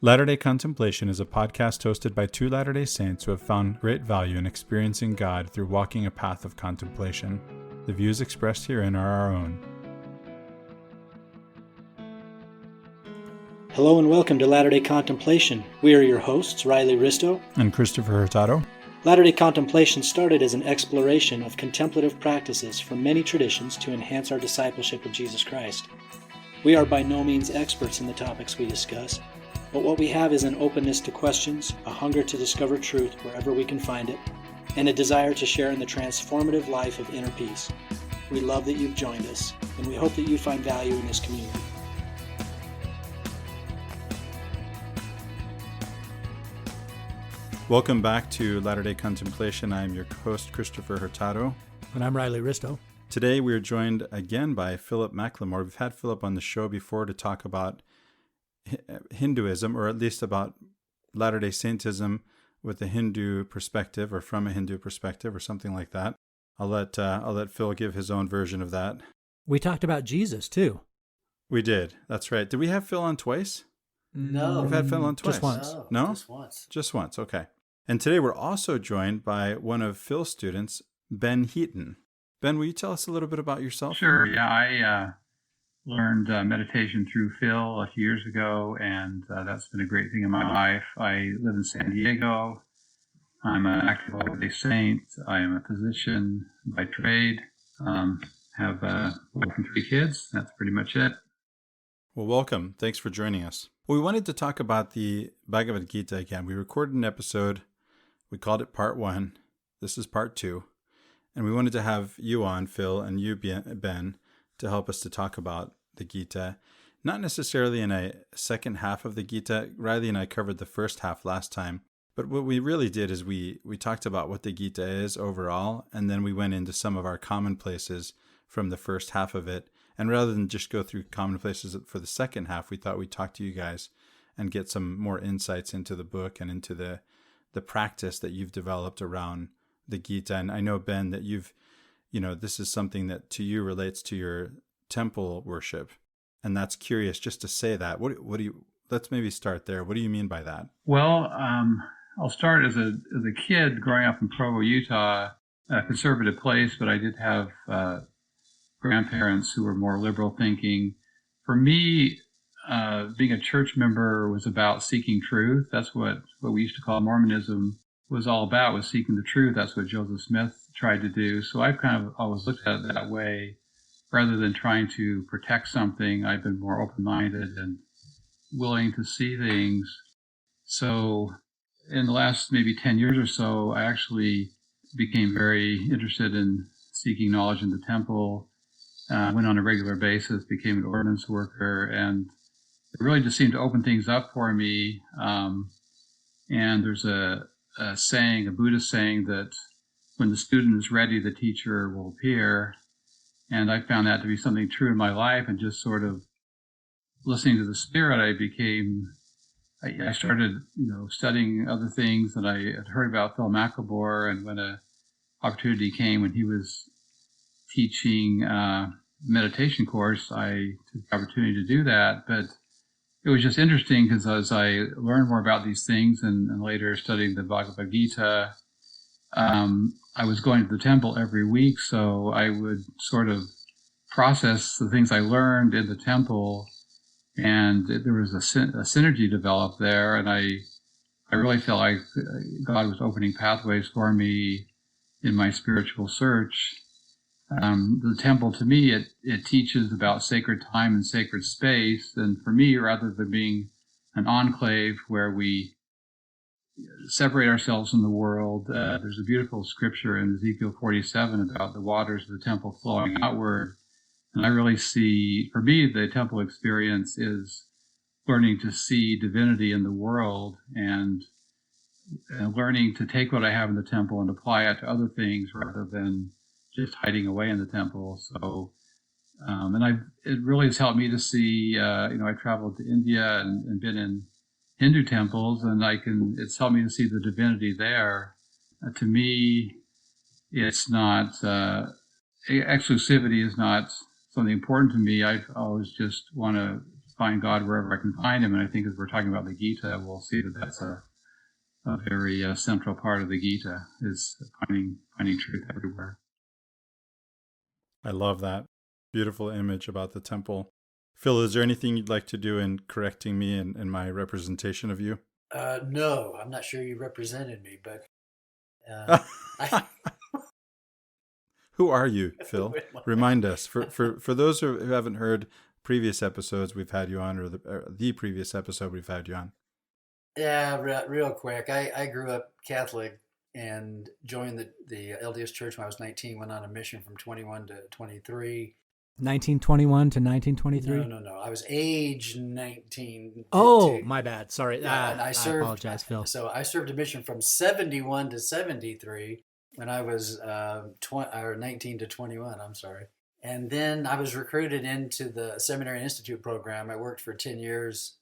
Latter-day Contemplation is a podcast hosted by two Latter-day Saints who have found great value in experiencing God through walking a path of contemplation. The views expressed herein are our own. Hello and welcome to Latter-day Contemplation. We are your hosts, Riley Risto And Christopher Hurtado. Latter-day Contemplation started as an exploration of contemplative practices from many traditions to enhance our discipleship of Jesus Christ. We are by no means experts in the topics we discuss, but what we have is an openness to questions, a hunger to discover truth wherever we can find it, and a desire to share in the transformative life of inner peace. We love that you've joined us, and we hope that you find value in this community. Welcome back to Latter-day Contemplation. I am your host, Christopher Hurtado. And I'm Riley Risto. Today we are joined again by Philip McLemore. We've had Philip on the show before to talk about Hinduism, or at least about Latter-day Saintism with a Hindu perspective, or from a Hindu perspective, or something like that. I'll let Phil give his own version of that. We talked about Jesus too. We did. That's right. Did we have Phil on twice? No. We've had Phil on twice. Just once. No? Just once. Just once. Okay. And today we're also joined by one of Phil's students, Ben Heaton. Ben, will you tell us a little bit about yourself? Sure. Yeah, I learned meditation through Phil a few years ago, and that's been a great thing in my life. I live in San Diego. I'm an active Latter-day Saint. I am a physician by trade. Have a wife and 3 kids. That's pretty much it. Well, welcome. Thanks for joining us. Well, we wanted to talk about the Bhagavad Gita again. We recorded an episode. We called it Part 1. This is Part 2. And we wanted to have you on, Phil, and you, Ben, to help us to talk about the Gita. Not necessarily in a second half of the Gita. Riley and I covered the first half last time. But what we really did is we talked about what the Gita is overall, and then we went into some of our commonplaces from the first half of it. And rather than just go through commonplaces for the second half, we thought we'd talk to you guys and get some more insights into the book and into the practice that you've developed around the Gita. And I know, Ben, that this is something that to you relates to your temple worship. And that's curious just to say that. What do you, let's maybe start there. What do you mean by that? Well, I'll start as a kid growing up in Provo, Utah, a conservative place, but I did have grandparents who were more liberal thinking. For me, being a church member was about seeking truth. That's what we used to call Mormonism was all about, was seeking the truth. That's what Joseph Smith tried to do. So I've kind of always looked at it that way. Rather than trying to protect something, I've been more open-minded and willing to see things. So in the last maybe 10 years or so, I actually became very interested in seeking knowledge in the temple. Went on a regular basis, became an ordinance worker, and it really just seemed to open things up for me. And there's a Buddhist saying that when the student is ready, the teacher will appear. And I found that to be something true in my life, and just sort of listening to the Spirit, I started, studying other things that I had heard about Phil McLemore, and when an opportunity came when he was teaching meditation course, I took the opportunity to do that. But it was just interesting because as I learned more about these things and later studying the Bhagavad Gita, I was going to the temple every week, so I would sort of process the things I learned in the temple, and there was a synergy developed there, and I really felt like God was opening pathways for me in my spiritual search. The temple, to me, it teaches about sacred time and sacred space. And for me, rather than being an enclave where we separate ourselves from the world, there's a beautiful scripture in Ezekiel 47 about the waters of the temple flowing outward. And I really see, for me, the temple experience is learning to see divinity in the world and learning to take what I have in the temple and apply it to other things rather than just hiding away in the temple. So, it really has helped me to see, I traveled to India and been in Hindu temples, and it's helped me to see the divinity there. To me, it's not, exclusivity is not something important to me. I always just want to find God wherever I can find him. And I think as we're talking about the Gita, we'll see that that's a very central part of the Gita, is finding truth everywhere. I love that. Beautiful image about the temple. Phil, is there anything you'd like to do in correcting me in my representation of you? No, I'm not sure you represented me, but Who are you, Phil? Remind us. For those who haven't heard previous episodes we've had you on, or the previous episode we've had you on. Yeah, real quick. I grew up Catholic and joined the LDS Church when I was 19, went on a mission from 21 to 23. 1921 to 1923? No. I was age 19. Oh, my bad. Sorry. Yeah, and I apologize, Phil. So I served a mission from 71 to 73 when I was 19 to 21, I'm sorry. And then I was recruited into the Seminary Institute program. I worked for 10 years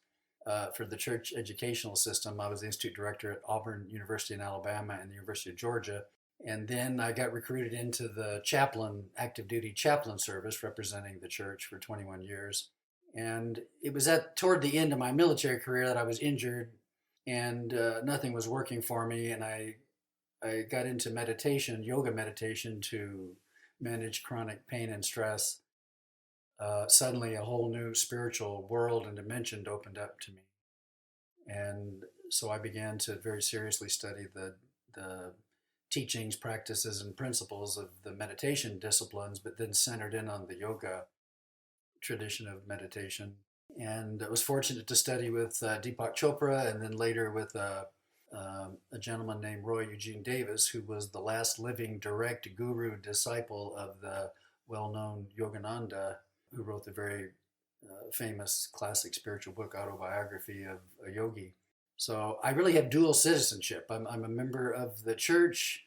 for the church educational system. I was the institute director at Auburn University in Alabama and the University of Georgia. And then I got recruited into the active duty chaplain service, representing the church for 21 years. And it was toward the end of my military career that I was injured and nothing was working for me. And I got into meditation, yoga meditation, to manage chronic pain and stress. Suddenly a whole new spiritual world and dimension opened up to me. And so I began to very seriously study the teachings, practices, and principles of the meditation disciplines, but then centered in on the yoga tradition of meditation. And I was fortunate to study with Deepak Chopra, and then later with a gentleman named Roy Eugene Davis, who was the last living direct guru disciple of the well-known Yogananda, who wrote the very famous classic spiritual book, Autobiography of a Yogi. So I really have dual citizenship. I'm a member of the church.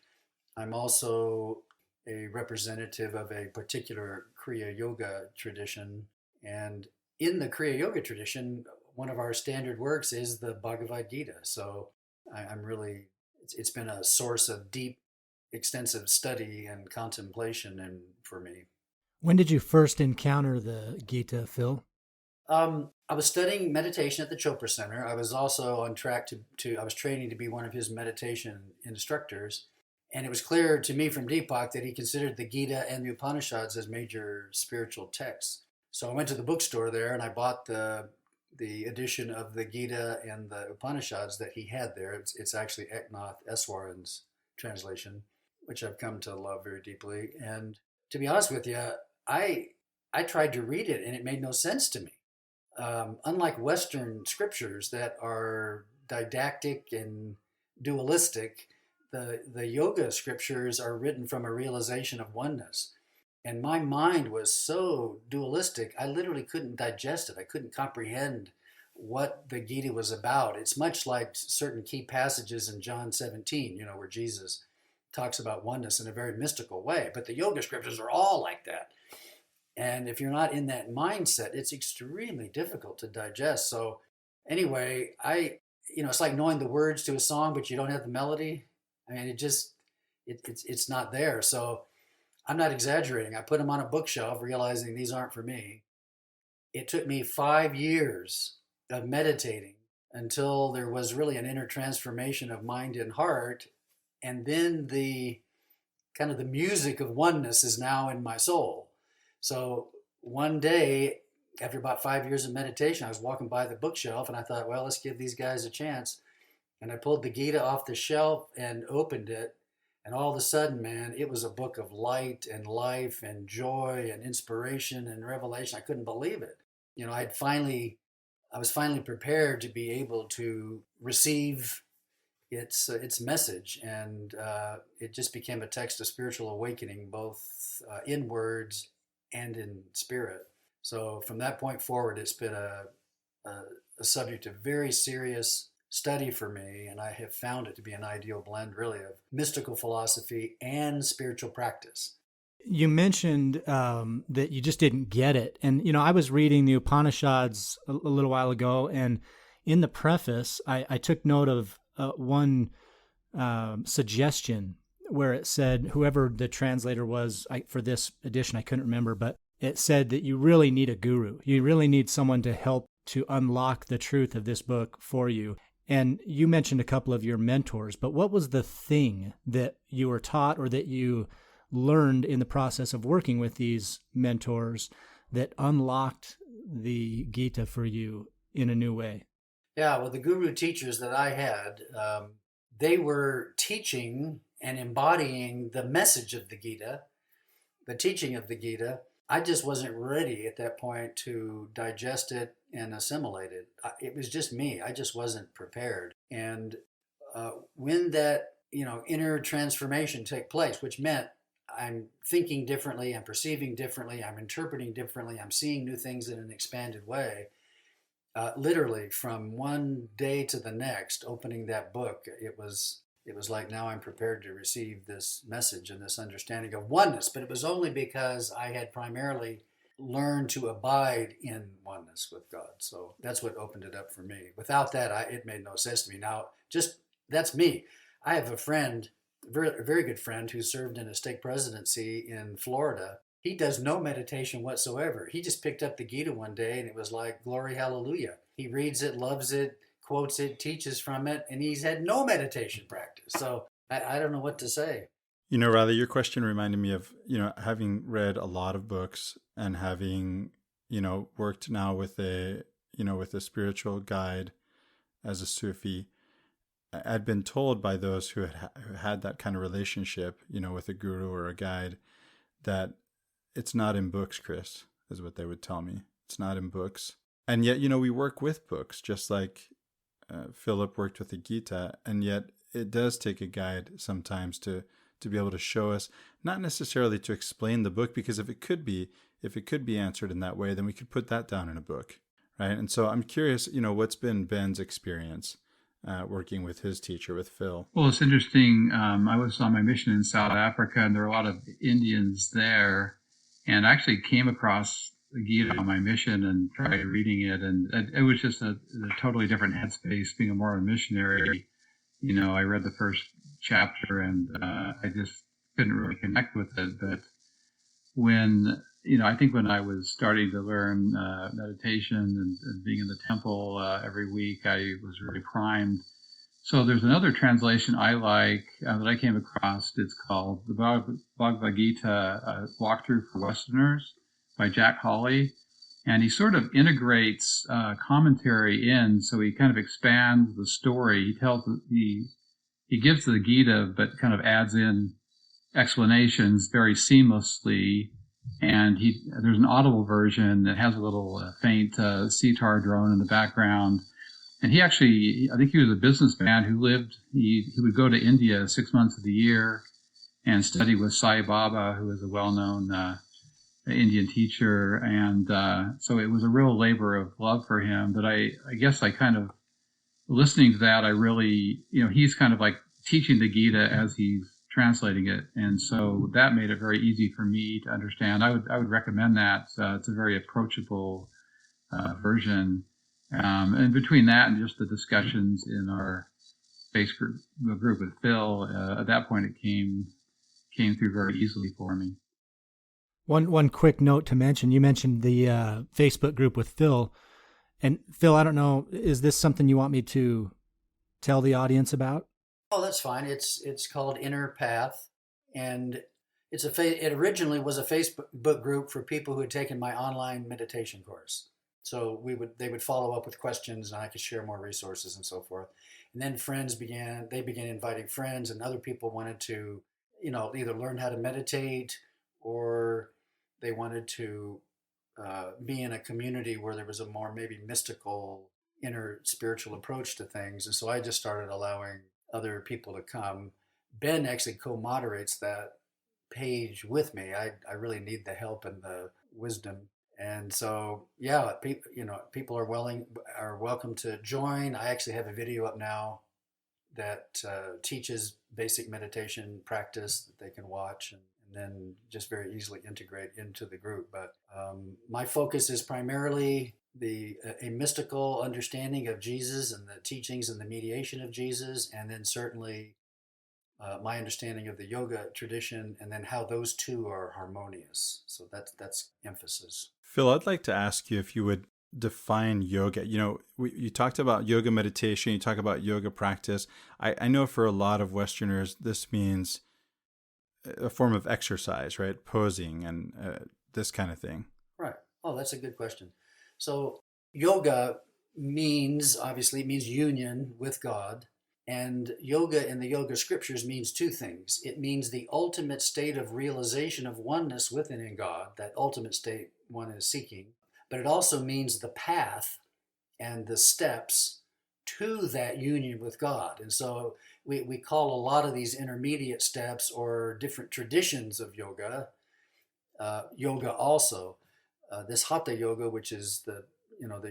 I'm also a representative of a particular Kriya Yoga tradition. And in the Kriya Yoga tradition, one of our standard works is the Bhagavad Gita. So I'm really, it's been a source of deep, extensive study and contemplation for me. When did you first encounter the Gita, Phil? I was studying meditation at the Chopra Center. I was also on track I was training to be one of his meditation instructors. And it was clear to me from Deepak that he considered the Gita and the Upanishads as major spiritual texts. So I went to the bookstore there and I bought the edition of the Gita and the Upanishads that he had there. It's actually Eknath Eswaran's translation, which I've come to love very deeply. And to be honest with you, I tried to read it and it made no sense to me. Unlike Western scriptures that are didactic and dualistic, the yoga scriptures are written from a realization of oneness. And my mind was so dualistic, I literally couldn't digest it. I couldn't comprehend what the Gita was about. It's much like certain key passages in John 17, where Jesus talks about oneness in a very mystical way. But the yoga scriptures are all like that. And if you're not in that mindset, it's extremely difficult to digest. So anyway, it's like knowing the words to a song, but you don't have the melody. I mean, it's not there. So I'm not exaggerating. I put them on a bookshelf, realizing these aren't for me. It took me 5 years of meditating until there was really an inner transformation of mind and heart. And then the kind of the music of oneness is now in my soul. So one day, after about 5 years of meditation, I was walking by the bookshelf and I thought, well, let's give these guys a chance. And I pulled the Gita off the shelf and opened it. And all of a sudden, man, it was a book of light and life and joy and inspiration and revelation. I couldn't believe it. I was finally prepared to be able to receive its message. And it just became a text of spiritual awakening, both in words and in spirit. So from that point forward, it's been a subject of very serious study for me, and I have found it to be an ideal blend, really, of mystical philosophy and spiritual practice. You mentioned that you just didn't get it. And, I was reading the Upanishads a little while ago, and in the preface, I took note of one suggestion where it said, whoever the translator was for this edition, I couldn't remember, but it said that you really need a guru. You really need someone to help to unlock the truth of this book for you? And you mentioned a couple of your mentors, but what was the thing that you were taught or that you learned in the process of working with these mentors that unlocked the Gita for you in a new way? Yeah, well, the guru teachers that I had, they were teaching and embodying the message of the Gita, the teaching of the Gita. I just wasn't ready at that point to digest it and assimilate it. It was just me. I just wasn't prepared. And when that, inner transformation took place, which meant I'm thinking differently, I'm perceiving differently, I'm interpreting differently, I'm seeing new things in an expanded way. Literally from one day to the next, opening that book, it was like, now I'm prepared to receive this message and this understanding of oneness. But it was only because I had primarily learned to abide in oneness with God. So that's what opened it up for me. Without that, it made no sense to me. Now, that's me. I have a friend, a very good friend, who served in a stake presidency in Florida. He does no meditation whatsoever. He just picked up the Gita one day and it was like, glory, hallelujah. He reads it, loves it, quotes it, teaches from it, and he's had no meditation practice. So I don't know what to say. Rather, your question reminded me of, having read a lot of books and having, worked now with a spiritual guide as a Sufi. I'd been told by those who had that kind of relationship, with a guru or a guide, that it's not in books, Chris, is what they would tell me. It's not in books. And yet, we work with books, just like Philip worked with the Gita. And yet it does take a guide sometimes to be able to show us, not necessarily to explain the book, because if it could be answered in that way, then we could put that down in a book, right? And so I'm curious, what's been Ben's experience working with his teacher, with Phil? Well, it's interesting. I was on my mission in South Africa, and there were a lot of Indians there. And I actually came across the Gita on my mission and tried reading it. And it was just a totally different headspace, being more of a missionary. I read the first chapter and I just couldn't really connect with it. But when, I think when I was starting to learn meditation and being in the temple every week, I was really primed. So there's another translation I like that I came across. It's called the Bhagavad Gita Walkthrough for Westerners by Jack Hawley. And he sort of integrates commentary in, so he kind of expands the story. He gives the Gita, but kind of adds in explanations very seamlessly. And there's an audible version that has a little faint sitar drone in the background. And he actually, I think he was a businessman who he would go to India 6 months of the year and study with Sai Baba, who is a well-known Indian teacher. And so it was a real labor of love for him. But I guess I kind of, listening to that, I really, he's kind of like teaching the Gita as he's translating it. And so that made it very easy for me to understand. I would recommend that. It's a very approachable version. And between that and just the discussions in our space group with Phil, at that point it came through very easily for me. One quick note to mention, you mentioned the Facebook group with Phil. And Phil, I don't know, is this something you want me to tell the audience about? Oh, that's fine. It's called Inner Path, and it originally was a Facebook group for people who had taken my online meditation course. So they would follow up with questions, and I could share more resources and so forth. And then they began inviting friends, and other people wanted to, either learn how to meditate, or they wanted to be in a community where there was a more maybe mystical, inner spiritual approach to things. And so I just started allowing other people to come. Ben actually co-moderates that page with me. I really need the help and the wisdom. And so, yeah, people are welcome to join. I actually have a video up now that teaches basic meditation practice that they can watch and then just very easily integrate into the group. But my focus is primarily a mystical understanding of Jesus and the teachings and the mediation of Jesus, and then certainly my understanding of the yoga tradition, and then how those two are harmonious. So that's emphasis. Phil, I'd like to ask you if you would define yoga? You talked about yoga meditation, you talk about yoga practice. I know for a lot of Westerners, this means a form of exercise, right? Posing and this kind of thing. Right. Oh, that's a good question. So yoga obviously means union with God. And yoga in the yoga scriptures means two things. It means the ultimate state of realization of oneness with and in God, that ultimate state one is seeking. But it also means the path and the steps to that union with God. And so we call a lot of these intermediate steps or different traditions of yoga, yoga also. This hatha yoga, which is the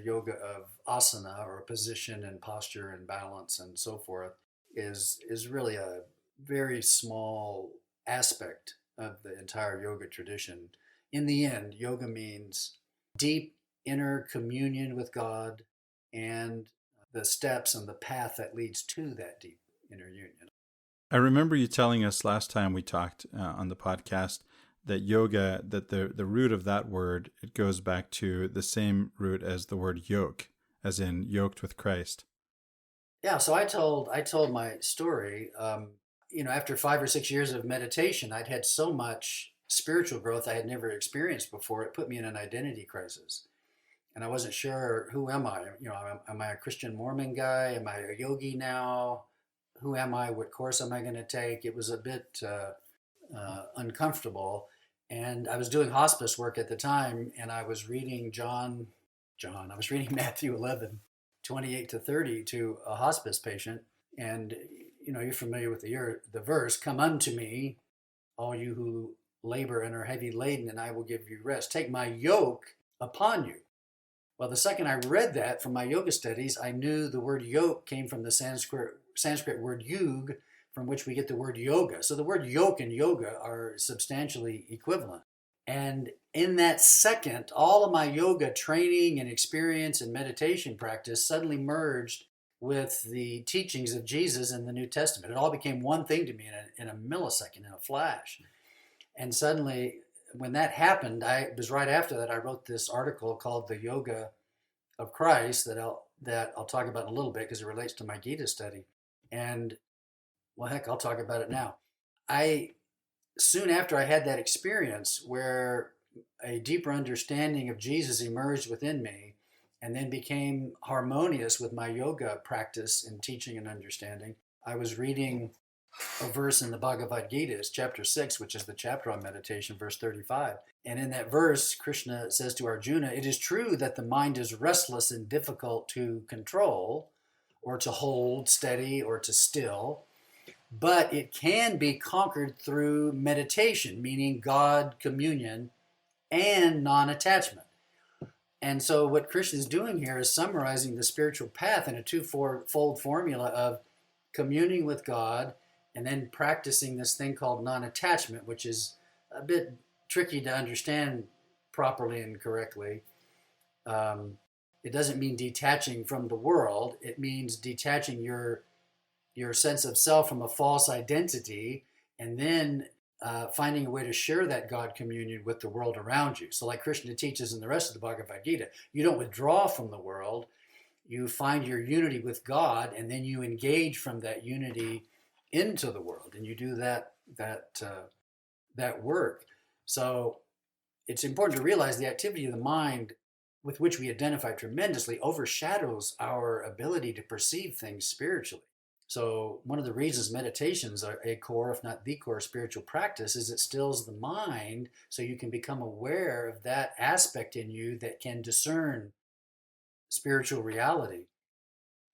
yoga of asana, or position and posture and balance and so forth, is really a very small aspect of the entire yoga tradition. In the end, yoga means deep inner communion with God and the steps and the path that leads to that deep inner union. I remember you telling us last time we talked on the podcast that yoga, that the root of that word, it goes back to the same root as the word yoke, as in yoked with Christ. Yeah, so I told my story. After 5 or 6 years of meditation, I'd had so much spiritual growth I had never experienced before. It put me in an identity crisis, and I wasn't sure, who am I? Am I a Christian Mormon guy? Am I a yogi now? Who am I? What course am I going to take? It was a bit uncomfortable. And I was doing hospice work at the time, and I was reading I was reading Matthew 11, 28 to 30 to a hospice patient. And, you're familiar with the verse, "Come unto me, all you who labor and are heavy laden, and I will give you rest. Take my yoke upon you." Well, the second I read that from my yoga studies, I knew the word yoke came from the Sanskrit word yug, from which we get the word yoga. So the word yoke and yoga are substantially equivalent. And in that second, all of my yoga training and experience and meditation practice suddenly merged with the teachings of Jesus in the New Testament. It all became one thing to me in a millisecond, in a flash. And suddenly, when that happened, it was right after that I wrote this article called "The Yoga of Christ" that I'll talk about in a little bit because it relates to my Gita study. And well, heck, I'll talk about it now. Soon after I had that experience where a deeper understanding of Jesus emerged within me and then became harmonious with my yoga practice and teaching and understanding, I was reading a verse in the Bhagavad Gita. It's chapter 6, which is the chapter on meditation, verse 35. And in that verse, Krishna says to Arjuna, "It is true that the mind is restless and difficult to control or to hold steady or to still, but it can be conquered through meditation," meaning God, communion, and non-attachment. And so what Krishna is doing here is summarizing the spiritual path in a twofold formula of communing with God and then practicing this thing called non-attachment, which is a bit tricky to understand properly and correctly. It doesn't mean detaching from the world. It means detaching your sense of self from a false identity, and then finding a way to share that God communion with the world around you. So like Krishna teaches in the rest of the Bhagavad Gita, you don't withdraw from the world. You find your unity with God, and then you engage from that unity into the world, and you do that work. So it's important to realize the activity of the mind, with which we identify tremendously, overshadows our ability to perceive things spiritually. So one of the reasons meditations are a core, if not the core, spiritual practice is it stills the mind so you can become aware of that aspect in you that can discern spiritual reality.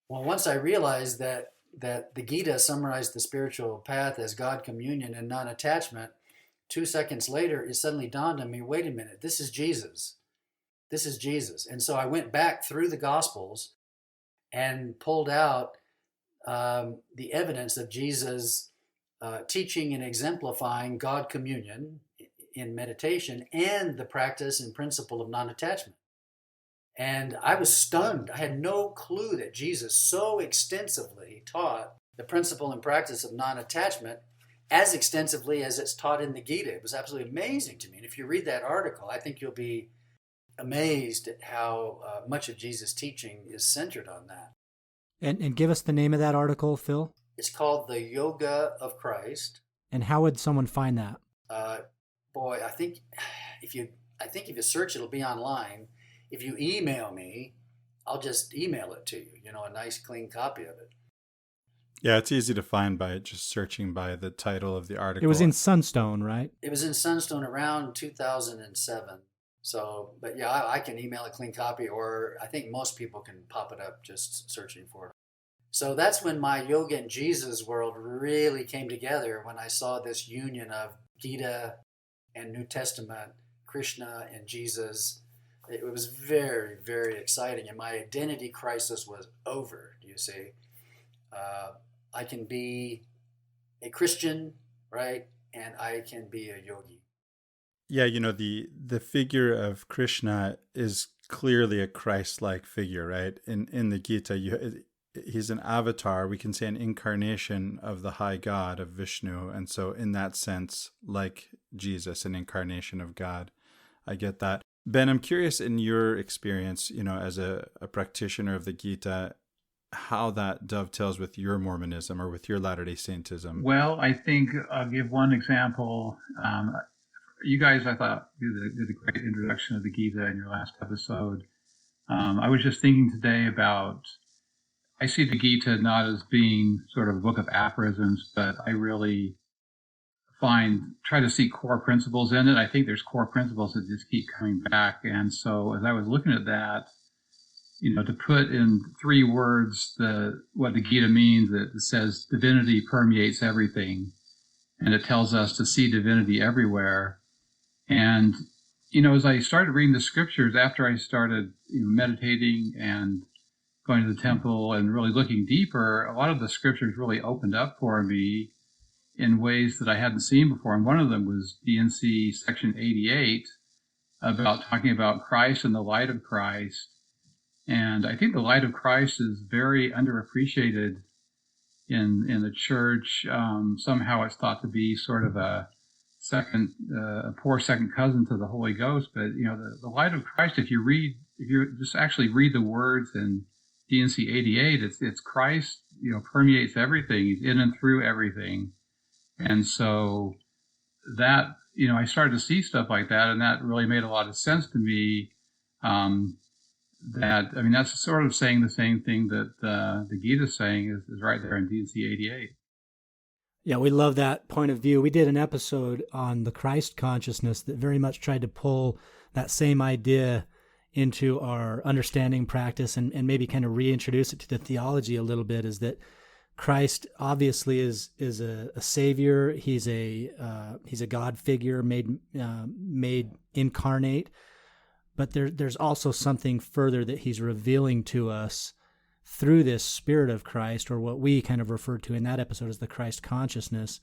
Well, once I realized that the Gita summarized the spiritual path as God, communion, and non-attachment, 2 seconds later, it suddenly dawned on me, wait a minute, this is Jesus. This is Jesus. And so I went back through the Gospels and pulled out the evidence of Jesus teaching and exemplifying God communion in meditation and the practice and principle of non-attachment. And I was stunned. I had no clue that Jesus so extensively taught the principle and practice of non-attachment as extensively as it's taught in the Gita. It was absolutely amazing to me. And if you read that article, I think you'll be amazed at how much of Jesus' teaching is centered on that. And give us the name of that article, Phil. It's called The Yoga of Christ. And how would someone find that? Boy, I think if you search, it'll be online. If you email me, I'll just email it to you, a nice clean copy of it. Yeah, it's easy to find by just searching by the title of the article. It was in Sunstone, right? It was in Sunstone around 2007. So, but yeah, I can email a clean copy, or I think most people can pop it up just searching for it. So that's when my yoga and Jesus world really came together, when I saw this union of Gita and New Testament, Krishna and Jesus. It was very, very exciting, and my identity crisis was over, do you see? I can be a Christian, right? And I can be a yogi. Yeah, the figure of Krishna is clearly a Christ-like figure, right? In the Gita, he's an avatar, we can say an incarnation of the high God, of Vishnu. And so in that sense, like Jesus, an incarnation of God. I get that. Ben, I'm curious, in your experience, as a practitioner of the Gita, how that dovetails with your Mormonism or with your Latter-day Saintism. Well, I think I'll give one example. You guys, I thought, did a great introduction of the Gita in your last episode. I was just thinking today about, I see the Gita not as being sort of a book of aphorisms, but I really try to see core principles in it. I think there's core principles that just keep coming back. And so as I was looking at that, to put in 3 words what the Gita means, it says divinity permeates everything, and it tells us to see divinity everywhere. And, as I started reading the scriptures, after I started meditating and going to the temple and really looking deeper, a lot of the scriptures really opened up for me in ways that I hadn't seen before. And one of them was DNC section 88, about talking about Christ and the light of Christ. And I think the light of Christ is very underappreciated in the church. Somehow it's thought to be sort of a poor second cousin to the Holy Ghost. But the light of Christ, if you just actually read the words in DNC 88, it's Christ, permeates everything. He's in and through everything. And so that, I started to see stuff like that, and that really made a lot of sense to me. That's sort of saying the same thing that the Gita is saying is right there in DNC 88. Yeah, we love that point of view. We did an episode on the Christ consciousness that very much tried to pull that same idea into our understanding practice and maybe kind of reintroduce it to the theology a little bit, is that Christ obviously is a savior. He's a God figure made incarnate. But there's also something further that he's revealing to us through this Spirit of Christ, or what we kind of referred to in that episode as the Christ consciousness.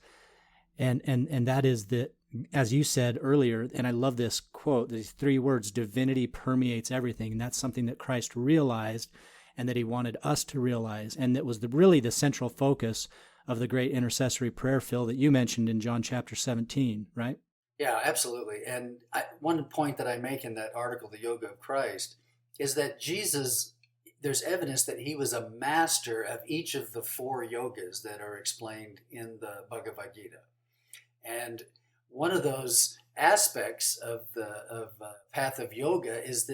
And that is that, as you said earlier, and I love this quote, these 3 words, divinity permeates everything. And that's something that Christ realized and that he wanted us to realize. And that was really the central focus of the great intercessory prayer, Phil, that you mentioned in John chapter 17, right? Yeah, absolutely. And one point that I make in that article, The Yoga of Christ, is that Jesus, there's evidence that he was a master of each of the 4 yogas that are explained in the Bhagavad Gita. And one of those aspects of the path of yoga is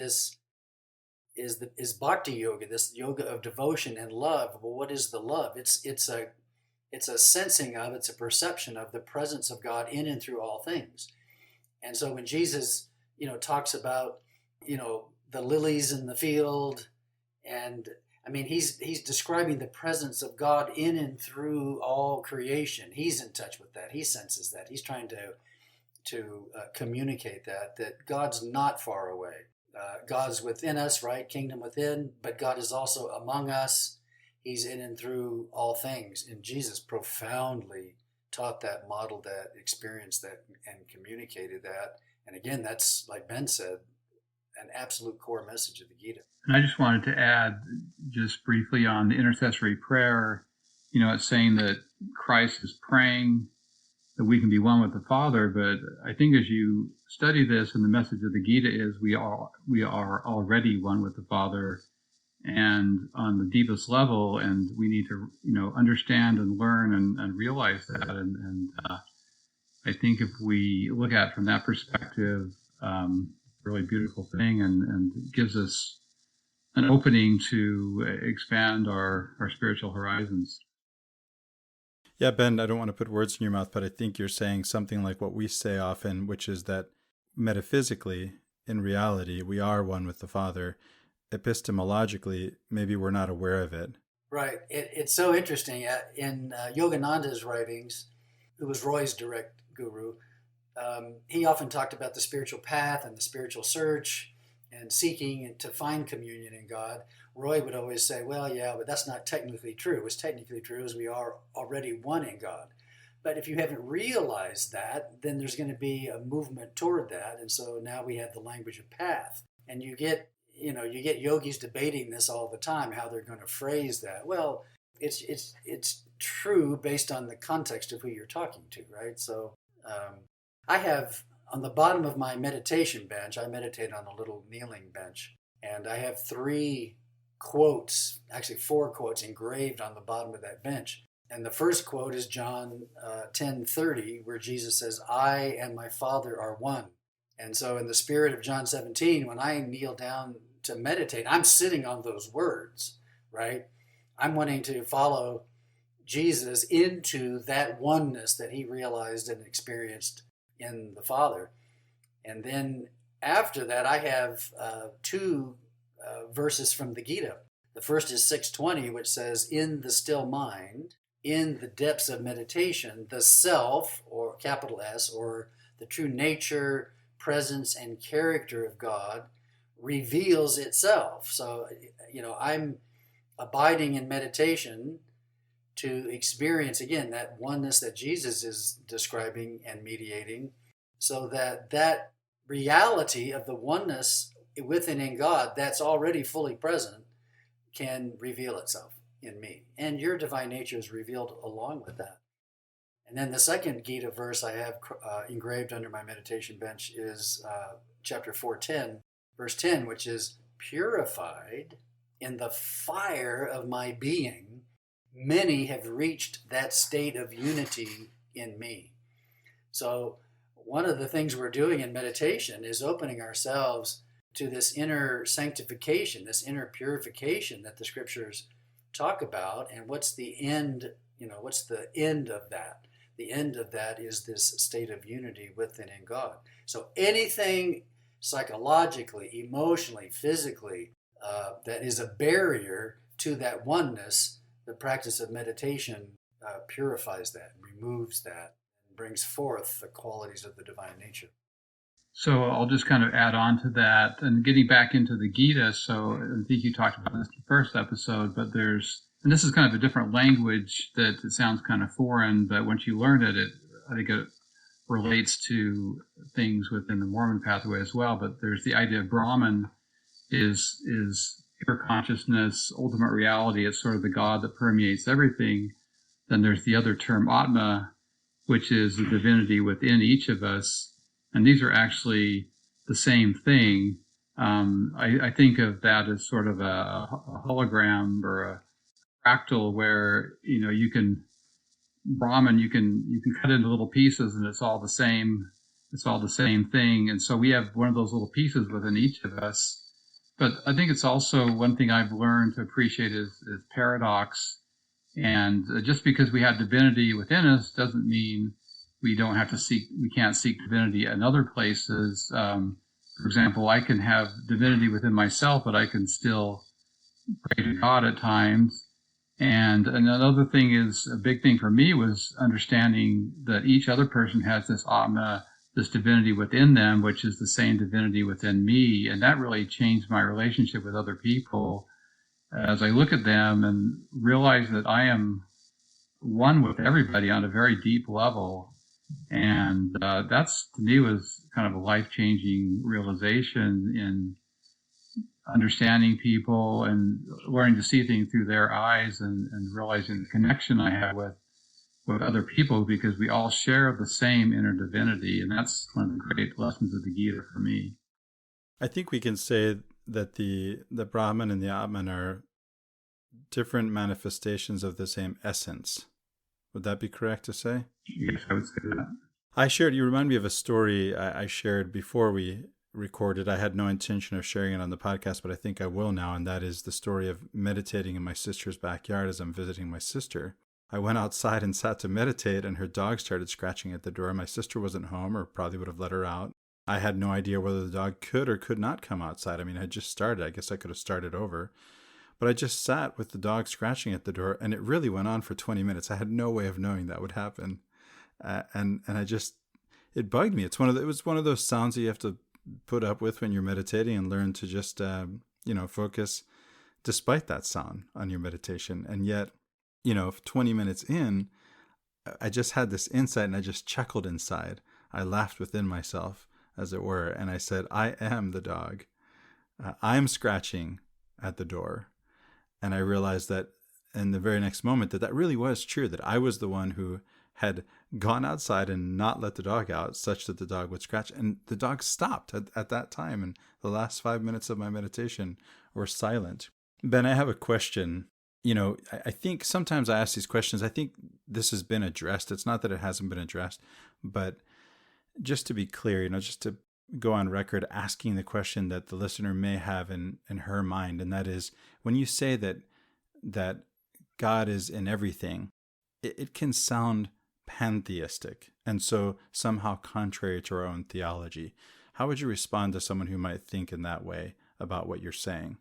bhakti yoga, this yoga of devotion and love. Well, what is the love? It's a sensing of, it's a perception of the presence of God in and through all things. And so when Jesus, talks about, the lilies in the field, and he's describing the presence of God in and through all creation. He's in touch with that. He senses that. He's trying to communicate that God's not far away. God's within us, right? Kingdom within, but God is also among us. He's in and through all things. And Jesus profoundly taught that, modeled that, experienced that, and communicated that. And again, that's, like Ben said, an absolute core message of the Gita. And I just wanted to add just briefly on the intercessory prayer, it's saying that Christ is praying that we can be one with the Father. But I think as you study this, and the message of the Gita is we are already one with the Father, and on the deepest level, and we need to understand and learn and realize that. And I think if we look at it from that perspective, really beautiful thing, and gives us an opening to expand our spiritual horizons. Yeah, Ben, I don't want to put words in your mouth, but I think you're saying something like what we say often, which is that metaphysically, in reality, we are one with the Father. Epistemologically, maybe we're not aware of it. Right. It's so interesting. In Yogananda's writings, who was Roy's direct guru, he often talked about the spiritual path and the spiritual search and seeking to find communion in God. Roy would always say, well, yeah, but that's not technically true. What's technically true is we are already one in God. But if you haven't realized that, then there's going to be a movement toward that. And so now we have the language of path. And you get yogis debating this all the time, how they're going to phrase that. Well, it's true based on the context of who you're talking to, right? So I have, on the bottom of my meditation bench, I meditate on a little kneeling bench, and I have 3 quotes, actually 4 quotes engraved on the bottom of that bench. And the first quote is John 10:30, where Jesus says, I and my Father are one. And so in the spirit of John 17, when I kneel down to meditate, I'm sitting on those words, right? I'm wanting to follow Jesus into that oneness that he realized and experienced in the Father. And then after that, I have 2 verses from the Gita. The first is 6:20, which says, in the still mind, in the depths of meditation, the self, or capital S, or the true nature, presence, and character of God reveals itself. So, I'm abiding in meditation to experience, again, that oneness that Jesus is describing and mediating, so that reality of the oneness within in God that's already fully present can reveal itself in me. And your divine nature is revealed along with that. And then the second Gita verse I have engraved under my meditation bench is chapter 4:10, verse 10, which is, purified in the fire of my being, many have reached that state of unity in me. So one of the things we're doing in meditation is opening ourselves to this inner sanctification, this inner purification that the scriptures talk about. And what's the end? What's the end of that? The end of that is this state of unity with and in God. So anything psychologically, emotionally, physically, that is a barrier to that oneness, the practice of meditation purifies that, removes that, and brings forth the qualities of the divine nature. So I'll just kind of add on to that, and getting back into the Gita. So I think you talked about this in the first episode, but and this is kind of a different language that it sounds kind of foreign, but once you learn it, I think it relates to things within the Mormon pathway as well. But there's the idea of Brahman is pure consciousness, ultimate reality. It's sort of the God that permeates everything. Then there's the other term, Atma, which is the divinity within each of us. And these are actually the same thing. I think of that as sort of a hologram or a fractal where, you can Brahman, you can cut into little pieces and it's all the same. It's all the same thing. And so we have one of those little pieces within each of us. But I think it's also one thing I've learned to appreciate is paradox. And just because we have divinity within us doesn't mean we can't seek divinity in other places. For example, I can have divinity within myself, but I can still pray to God at times. And another thing is, a big thing for me was understanding that each other person has this Atma, this divinity within them, which is the same divinity within me. And that really changed my relationship with other people as I look at them and realize that I am one with everybody on a very deep level. And that's, to me, was kind of a life-changing realization in understanding people and learning to see things through their eyes and realizing the connection I have with other people, because we all share the same inner divinity. And that's one of the great lessons of the Gita for me. I think we can say that the Brahman and the Atman are different manifestations of the same essence. Would that be correct to say? Yes, I would say that. You remind me of a story I shared before we recorded. I had no intention of sharing it on the podcast, but I think I will now, and that is the story of meditating in my sister's backyard as I'm visiting my sister. I went outside and sat to meditate, and her dog started scratching at the door. My sister wasn't home, or probably would have let her out. I had no idea whether the dog could or could not come outside. I mean, I just started. I guess I could have started over. But I just sat with the dog scratching at the door, and it really went on for 20 minutes. I had no way of knowing that would happen. And it bugged me. It was one of those sounds that you have to put up with when you're meditating and learn to just, focus despite that sound on your meditation. And yet, 20 minutes in, I just had this insight and I just chuckled inside. I laughed within myself, as it were. And I said, I am the dog. I'm scratching at the door. And I realized that in the very next moment that really was true, that I was the one who had gone outside and not let the dog out such that the dog would scratch. And the dog stopped at that time. And the last 5 minutes of my meditation were silent. Ben, I have a question. I think sometimes I ask these questions. I think this has been addressed. It's not that it hasn't been addressed, but just to be clear, just to go on record asking the question that the listener may have in her mind, and that is, when you say that God is in everything, it can sound pantheistic and so somehow contrary to our own theology. How would you respond to someone who might think in that way about what you're saying?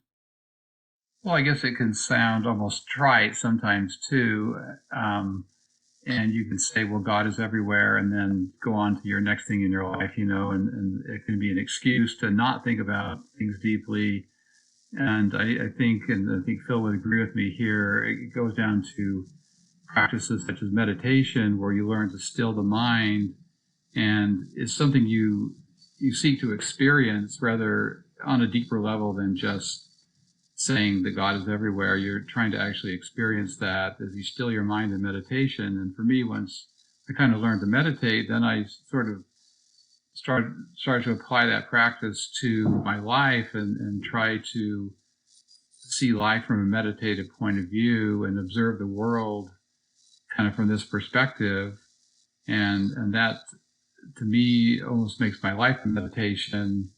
Well, I guess it can sound almost trite sometimes too. And you can say, well, God is everywhere, and then go on to your next thing in your life, and it can be an excuse to not think about things deeply. And I think Phil would agree with me here, it goes down to practices such as meditation, where you learn to still the mind, and it's something you seek to experience rather on a deeper level than just saying that God is everywhere. You're trying to actually experience that as you still your mind in meditation. And for me, once I kind of learned to meditate, then I sort of started to apply that practice to my life and try to see life from a meditative point of view and observe the world kind of from this perspective. And that, to me, almost makes my life a meditation.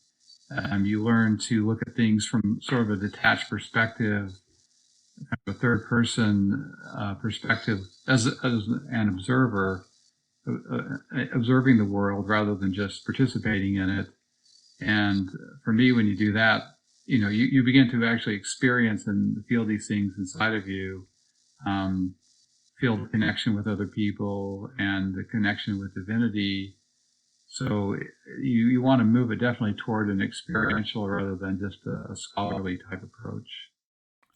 You learn to look at things from sort of a detached perspective, kind of a third person perspective as an observer, observing the world rather than just participating in it. And for me, when you do that, you begin to actually experience and feel these things inside of you, feel the connection with other people and the connection with divinity. So you want to move it definitely toward an experiential rather than just a scholarly type approach.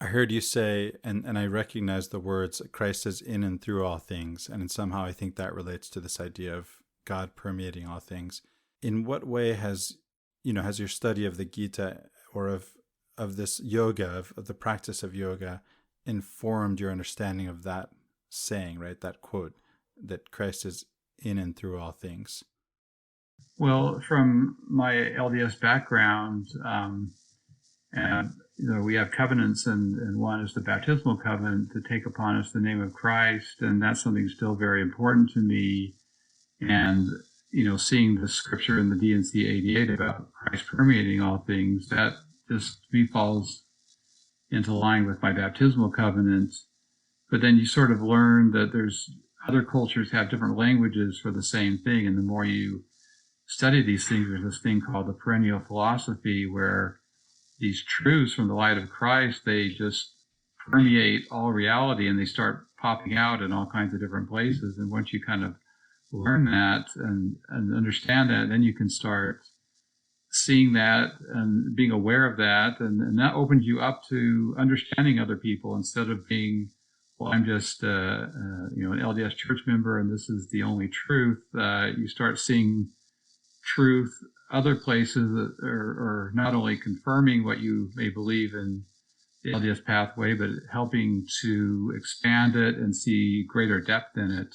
I heard you say, and I recognize the words, Christ is in and through all things. And somehow I think that relates to this idea of God permeating all things. In what way has your study of the Gita or of this yoga, of the practice of yoga, informed your understanding of that saying, right? That quote, that Christ is in and through all things? Well, from my LDS background, we have covenants, and one is the baptismal covenant to take upon us the name of Christ, and that's something still very important to me. And seeing the scripture in the D&C 88 about Christ permeating all things, that just to me falls into line with my baptismal covenant. But then you sort of learn that there's other cultures have different languages for the same thing, and the more you study these things, there's this thing called the perennial philosophy, where these truths from the light of Christ, they just permeate all reality, and they start popping out in all kinds of different places. And once you kind of learn that and understand that, then you can start seeing that and being aware of that, and that opens you up to understanding other people instead of being, well, I'm just an LDS church member and this is the only truth. You start seeing truth other places that are not only confirming what you may believe in the LDS pathway, but helping to expand it and see greater depth in it.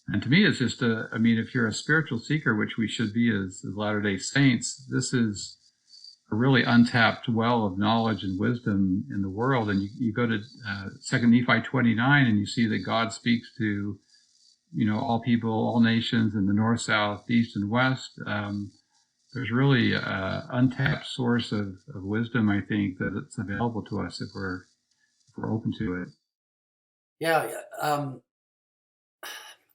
And to me, it's just if you're a spiritual seeker, which we should be as Latter-day Saints, this is a really untapped well of knowledge and wisdom in the world. And you go to 2 Nephi 29 and you see that God speaks to, all people, all nations in the north, south, east, and west. There's really an untapped source of wisdom, I think, that it's available to us if we're open to it. Yeah.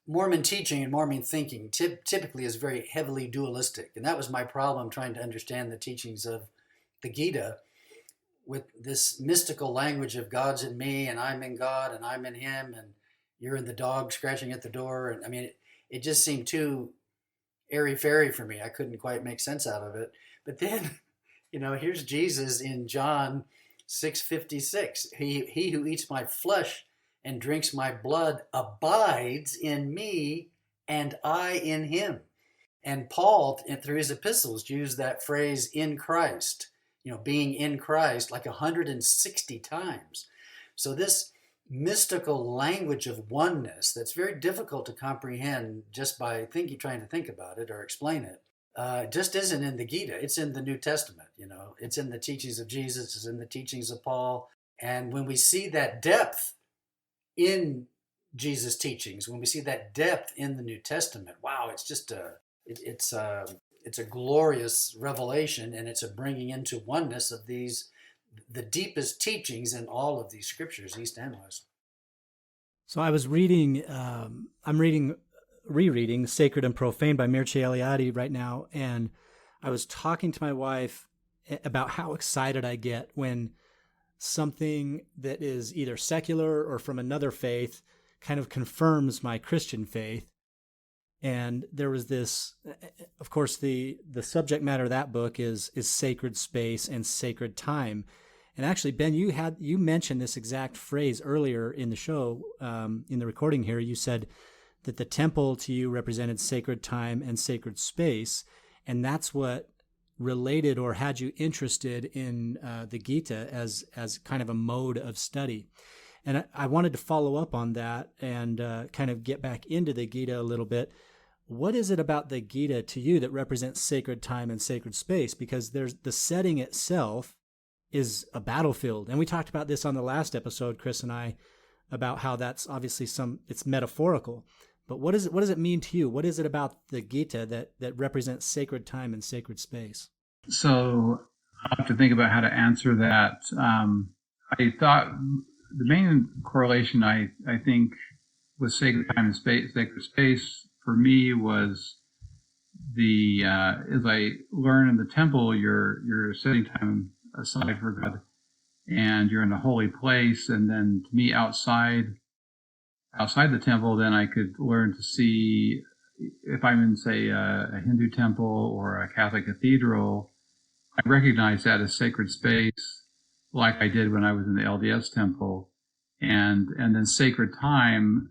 Mormon teaching and Mormon thinking typically is very heavily dualistic. And that was my problem trying to understand the teachings of the Gita with this mystical language of God's in me and I'm in God and I'm in him and you're in the dog scratching at the door. And it just seemed too airy-fairy for me. I couldn't quite make sense out of it. But then, here's Jesus in John 6:56. He who eats my flesh and drinks my blood abides in me and I in him. And Paul, through his epistles, used that phrase in Christ, being in Christ like 160 times. So this mystical language of oneness that's very difficult to comprehend just by trying to think about it or explain it, just isn't in the Gita. It's in the New Testament, it's in the teachings of Jesus, it's in the teachings of Paul. And when we see that depth in Jesus' teachings, when we see that depth in the New Testament, wow, it's just it's a glorious revelation, and it's a bringing into oneness of the deepest teachings in all of these scriptures, East and West. So I was reading, rereading Sacred and Profane by Mircea Eliade right now, and I was talking to my wife about how excited I get when something that is either secular or from another faith kind of confirms my Christian faith. And there was this, of course, the subject matter of that book is sacred space and sacred time. And actually, Ben, you mentioned this exact phrase earlier in the show, in the recording here. You said that the temple to you represented sacred time and sacred space, and that's what related or had you interested in the Gita as kind of a mode of study. And I wanted to follow up on that and kind of get back into the Gita a little bit. What is it about the Gita to you that represents sacred time and sacred space? Because there's the setting itself is a battlefield. And we talked about this on the last episode, Chris and I, about how that's obviously it's metaphorical. But what does it mean to you? What is it about the Gita that represents sacred time and sacred space? So I'll have to think about how to answer that. I thought the main correlation I think with sacred time and sacred space for me was as I learn in the temple, you're setting time aside for God, and you're in a holy place. And then to me, outside the temple, then I could learn to see, if I'm in, say, a Hindu temple or a Catholic cathedral, I recognize that as sacred space, like I did when I was in the LDS temple, and then sacred time.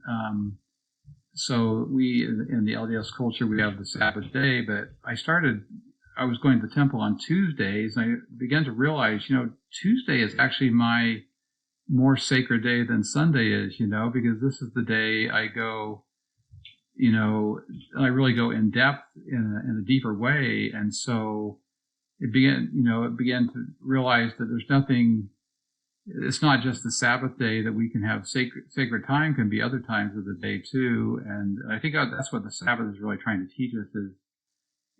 So we, in the LDS culture, we have the Sabbath day, but I was going to the temple on Tuesdays, and I began to realize, Tuesday is actually my more sacred day than Sunday is, because this is the day I go, I really go in depth in a deeper way. And so it began to realize that there's nothing, it's not just the Sabbath day that we can have sacred time, can be other times of the day too. And I think that's what the Sabbath is really trying to teach us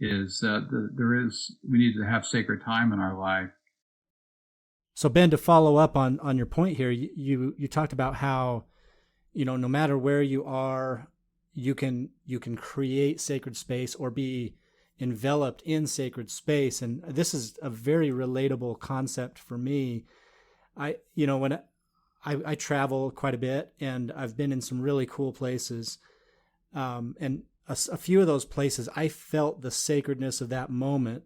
we need to have sacred time in our life. So Ben, to follow up on your point here, you talked about how, no matter where you are, you can create sacred space or be enveloped in sacred space. And this is a very relatable concept for me. When I travel quite a bit, and I've been in some really cool places, and a few of those places, I felt the sacredness of that moment.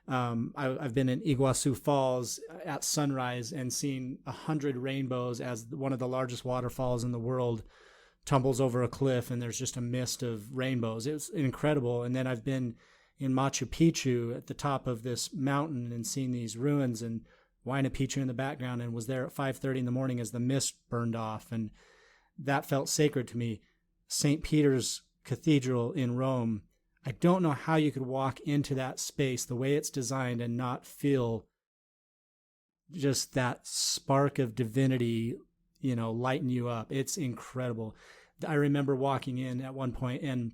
I've been in Iguazu Falls at sunrise and seen 100 rainbows as one of the largest waterfalls in the world tumbles over a cliff, and there's just a mist of rainbows. It was incredible. And then I've been in Machu Picchu at the top of this mountain and seen these ruins and Huayna Picchu in the background, and was there at 5:30 in the morning as the mist burned off, and that felt sacred to me. St. Peter's Cathedral in Rome, I don't know how you could walk into that space the way it's designed and not feel just that spark of divinity, lighten you up. It's incredible. I remember walking in at one point, and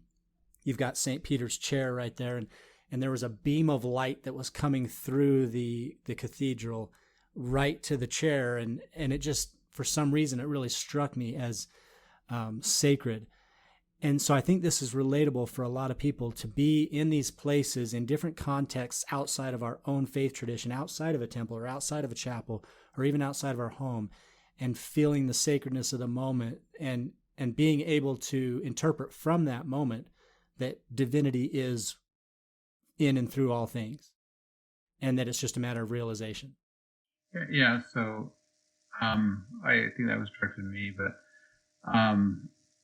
you've got St. Peter's chair right there, and there was a beam of light that was coming through the cathedral right to the chair, and it just, for some reason, it really struck me as sacred. And so I think this is relatable for a lot of people to be in these places in different contexts outside of our own faith tradition, outside of a temple or outside of a chapel or even outside of our home, and feeling the sacredness of the moment and being able to interpret from that moment that divinity is in and through all things, and that it's just a matter of realization. Yeah, so I think that was directed to me, but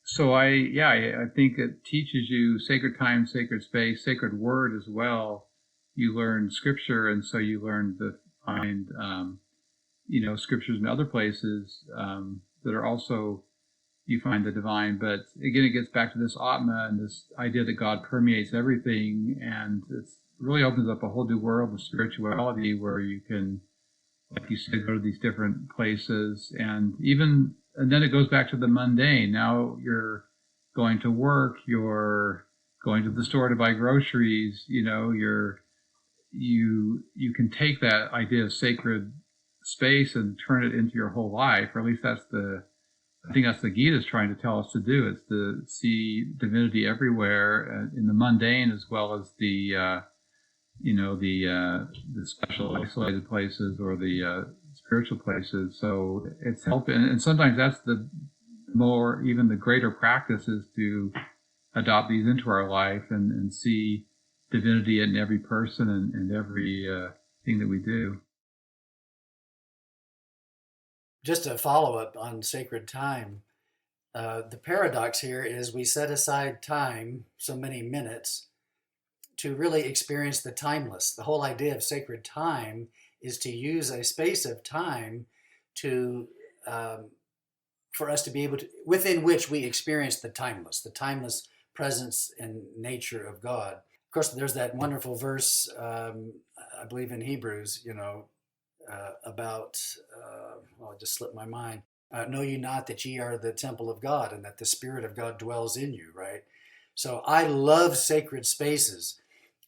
so I think it teaches you sacred time, sacred space, sacred word as well. You learn scripture, and so you learn to find scriptures in other places that are also, you find the divine. But again, it gets back to this Atma and this idea that God permeates everything, and it really opens up a whole new world of spirituality where you can, like you said, go to these different places, and then it goes back to the mundane. Now you're going to work, you're going to the store to buy groceries, you can take that idea of sacred space and turn it into your whole life, or at least I think that's the Gita is trying to tell us to do. It's to see divinity everywhere in the mundane as well as the special isolated places or the spiritual places. So it's helping, and sometimes that's even the greater practice is to adopt these into our life and see divinity in every person and every thing that we do. Just a follow-up on sacred time, the paradox here is we set aside time, so many minutes, to really experience the timeless. The whole idea of sacred time is to use a space of time to for us to be able to, within which we experience the timeless presence and nature of God. Of course, there's that wonderful verse, I believe in Hebrews, about, it just slipped my mind. Know ye not that ye are the temple of God and that the Spirit of God dwells in you, right? So I love sacred spaces.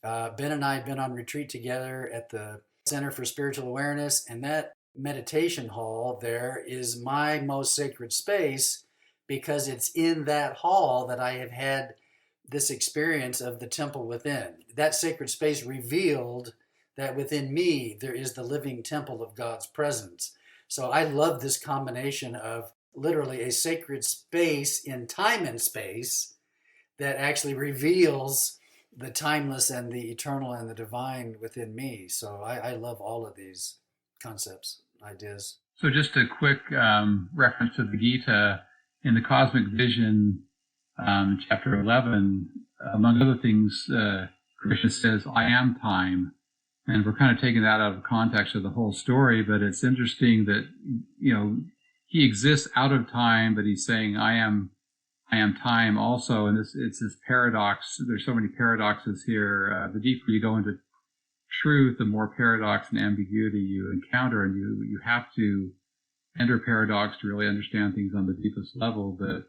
Ben and I have been on retreat together at the Center for Spiritual Awareness, and that meditation hall there is my most sacred space because it's in that hall that I have had this experience of the temple within. That sacred space revealed that within me there is the living temple of God's presence. So I love this combination of literally a sacred space in time and space that actually reveals the timeless and the eternal and the divine within me. So I love all of these concepts, ideas. So just a quick reference to the Gita in the Cosmic Vision, chapter 11, among other things, Krishna says, I am time. And we're kind of taking that out of context of the whole story, but it's interesting that, he exists out of time, but he's saying, I am time also. And it's this paradox. There's so many paradoxes here. The deeper you go into truth, the more paradox and ambiguity you encounter, and you have to enter paradox to really understand things on the deepest level. But,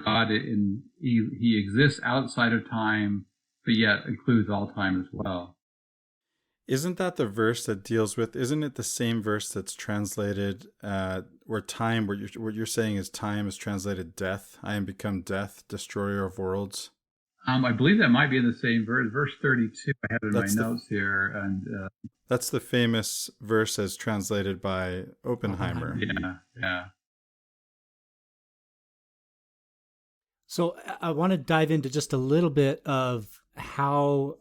God, he exists outside of time, but yet includes all time as well. Isn't that the verse that deals with, isn't it the same verse that's translated where time, what you're saying is time is translated death? I am become death, destroyer of worlds. I believe that might be in the same verse 32. I have it in my notes here. And that's the famous verse as translated by Oppenheimer. Yeah. So I want to dive into just a little bit of how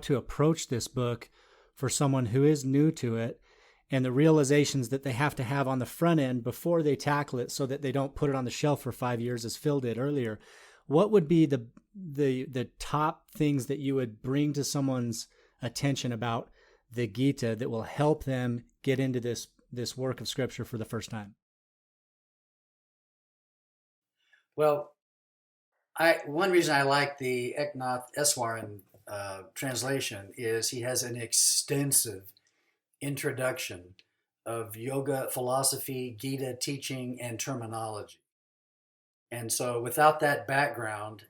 to approach this book for someone who is new to it, and the realizations that they have to have on the front end before they tackle it so that they don't put it on the shelf for 5 years, as Phil did earlier. What would be the top things that you would bring to someone's attention about the Gita that will help them get into this work of Scripture for the first time? Well, One reason I like the Eknath Easwaran translation is he has an extensive introduction of yoga philosophy, Gita teaching, and terminology. And so without that background,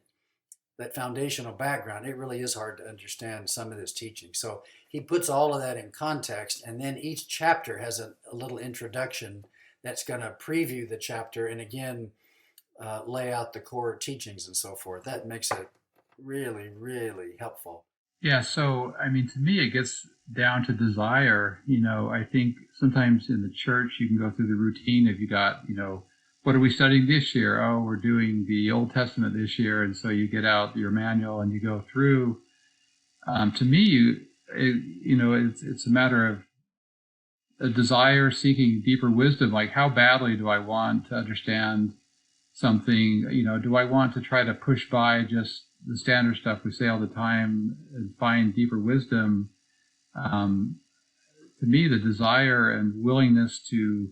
that foundational background, it really is hard to understand some of this teaching. So he puts all of that in context, and then each chapter has a little introduction that's going to preview the chapter and again lay out the core teachings and so forth. That makes it really, really helpful. Yeah, so I mean, to me, it gets down to desire. I think sometimes in the church you can go through the routine if you got, what are we studying this year? Oh, we're doing the Old Testament this year, and so you get out your manual and you go through. To me, it's a matter of a desire seeking deeper wisdom. Like, how badly do I want to understand something? Do I want to try to push by just the standard stuff we say all the time and find deeper wisdom? To me, the desire and willingness to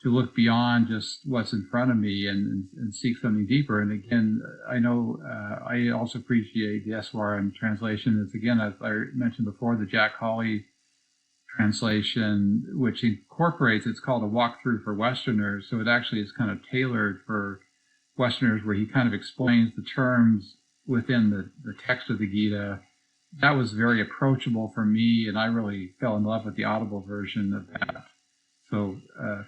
look beyond just what's in front of me and seek something deeper. And again, I know I also appreciate the Easwaran translation. It's, again, as I mentioned before, the Jack Hawley translation, which incorporates, it's called a walkthrough for Westerners. So it actually is kind of tailored for Westerners, where he kind of explains the terms within the text of the Gita. That was very approachable for me, and I really fell in love with the Audible version of that. So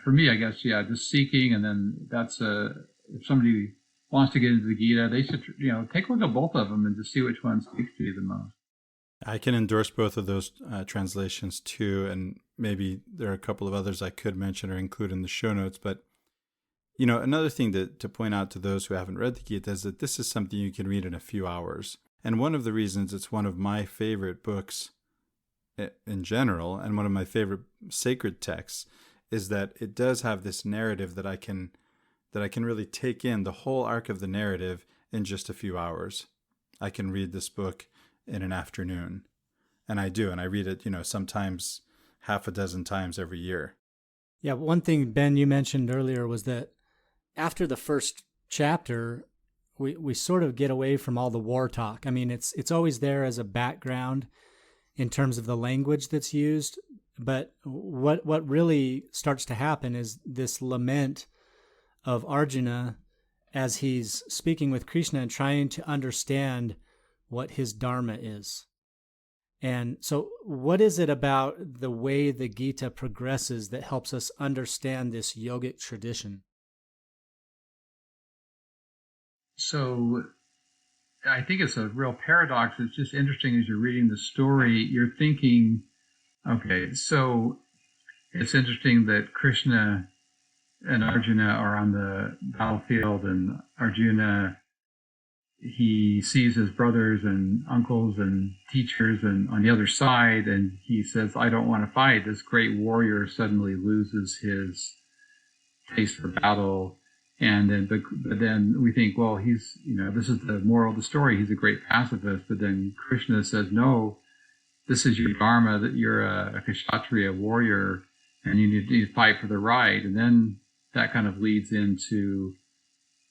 for me, I guess, just seeking, and then that's if somebody wants to get into the Gita, they should, take a look at both of them and just see which one speaks to you the most. I can endorse both of those translations too, and maybe there are a couple of others I could mention or include in the show notes. But, another thing to point out to those who haven't read the Gita is that this is something you can read in a few hours. And one of the reasons it's one of my favorite books in general, and one of my favorite sacred texts, is that it does have this narrative that I can really take in the whole arc of the narrative in just a few hours. I can read this book in an afternoon, and I do, and I read it, sometimes half a dozen times every year. Yeah, one thing, Ben, you mentioned earlier was that after the first chapter, we sort of get away from all the war talk. I mean, it's always there as a background in terms of the language that's used, but what really starts to happen is this lament of Arjuna as he's speaking with Krishna and trying to understand what his dharma is. And so what is it about the way the Gita progresses that helps us understand this yogic tradition? So I think it's a real paradox. It's just interesting as you're reading the story, you're thinking, okay, so it's interesting that Krishna and Arjuna are on the battlefield, and Arjuna, he sees his brothers and uncles and teachers and on the other side, and he says, I don't want to fight. This great warrior suddenly loses his taste for battle. And then, but then we think, well, he's, this is the moral of the story. He's a great pacifist. But then Krishna says, no, this is your dharma, that you're a kshatriya warrior, and you need to fight for the right. And then that kind of leads into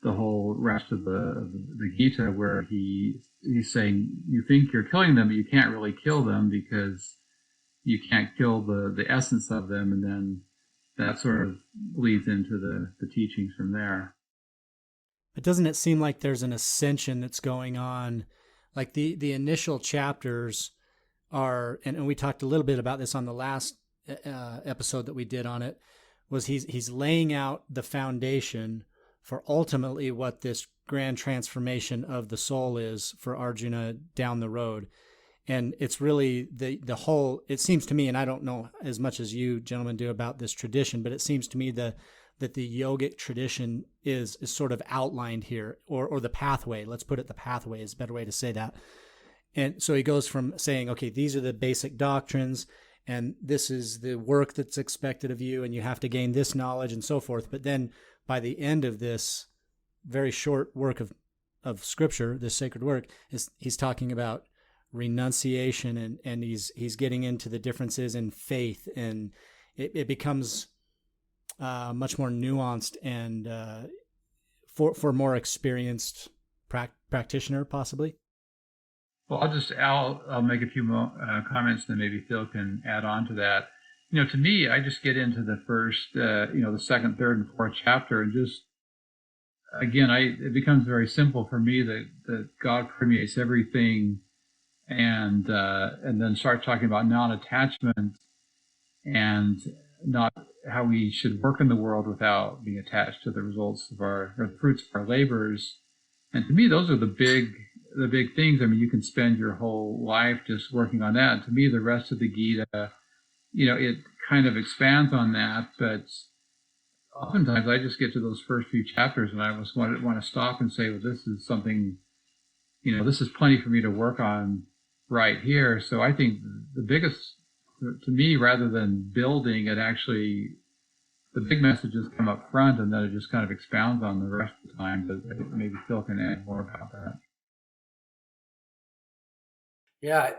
the whole rest of the Gita, where he's saying, you think you're killing them, but you can't really kill them because you can't kill the essence of them. And then that sort of leads into the teachings from there. But doesn't it seem like there's an ascension that's going on? Like the initial chapters are, and we talked a little bit about this on the last episode that we did on it, was he's laying out the foundation for ultimately what this grand transformation of the soul is for Arjuna down the road. And it's really the whole, it seems to me, and I don't know as much as you gentlemen do about this tradition, but it seems to me that the yogic tradition is sort of outlined here, or the pathway. Let's put it, the pathway is a better way to say that. And so he goes from saying, okay, these are the basic doctrines, and this is the work that's expected of you, and you have to gain this knowledge and so forth. But then by the end of this very short work of scripture, this sacred work, he's talking about renunciation, and he's getting into the differences in faith, and it becomes much more nuanced and for more experienced practitioner, possibly? Well, I'll make a few more comments, then maybe Phil can add on to that. To me, I just get into the first, the second, third, and fourth chapter, and just again, it becomes very simple for me that God permeates everything, and then start talking about non-attachment and not how we should work in the world without being attached to the results of or the fruits of our labors. And to me, those are the big things. I mean, you can spend your whole life just working on that. And to me, the rest of the Gita, it kind of expands on that, but oftentimes I just get to those first few chapters and I just want to stop and say, well, this is something, this is plenty for me to work on right here. So I think the biggest, to me, rather than building, it actually, the big messages come up front and then it just kind of expounds on the rest of the time. But maybe Phil can add more about that. Yeah,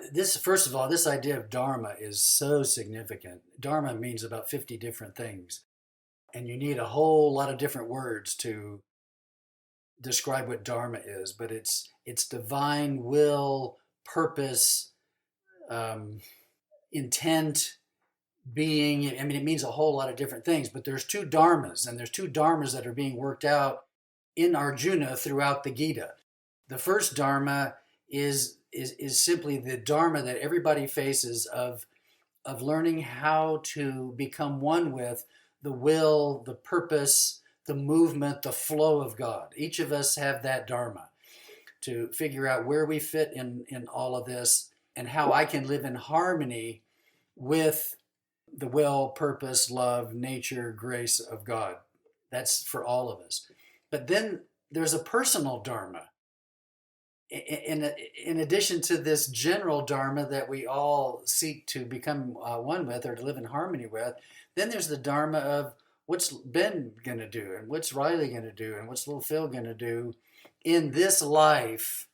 first of all, this idea of Dharma is so significant. Dharma means about 50 different things, and you need a whole lot of different words to describe what Dharma is. But it's divine will, purpose, intent, being. I mean, it means a whole lot of different things. But there's two Dharmas, and there's two Dharmas that are being worked out in Arjuna throughout the Gita. The first Dharma is simply the Dharma that everybody faces of learning how to become one with the will, the purpose, the movement, the flow of God. Each of us have that Dharma to figure out where we fit in all of this and how I can live in harmony with the will, purpose, love, nature, grace of God. That's for all of us. But then there's a personal Dharma. In addition to this general Dharma that we all seek to become one with or to live in harmony with, then there's the Dharma of what's Ben going to do and what's Riley going to do and what's little Phil going to do in this life.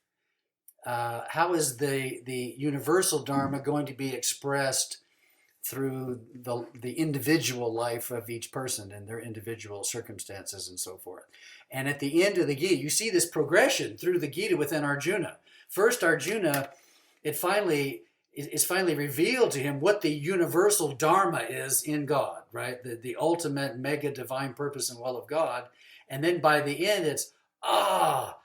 How is the universal Dharma going to be expressed through the individual life of each person and their individual circumstances and so forth. And at the end of the Gita, you see this progression through the Gita within Arjuna. First, Arjuna, it's finally revealed to him what the universal Dharma is in God, right? The ultimate mega divine purpose and will of God. And then by the end, it's, now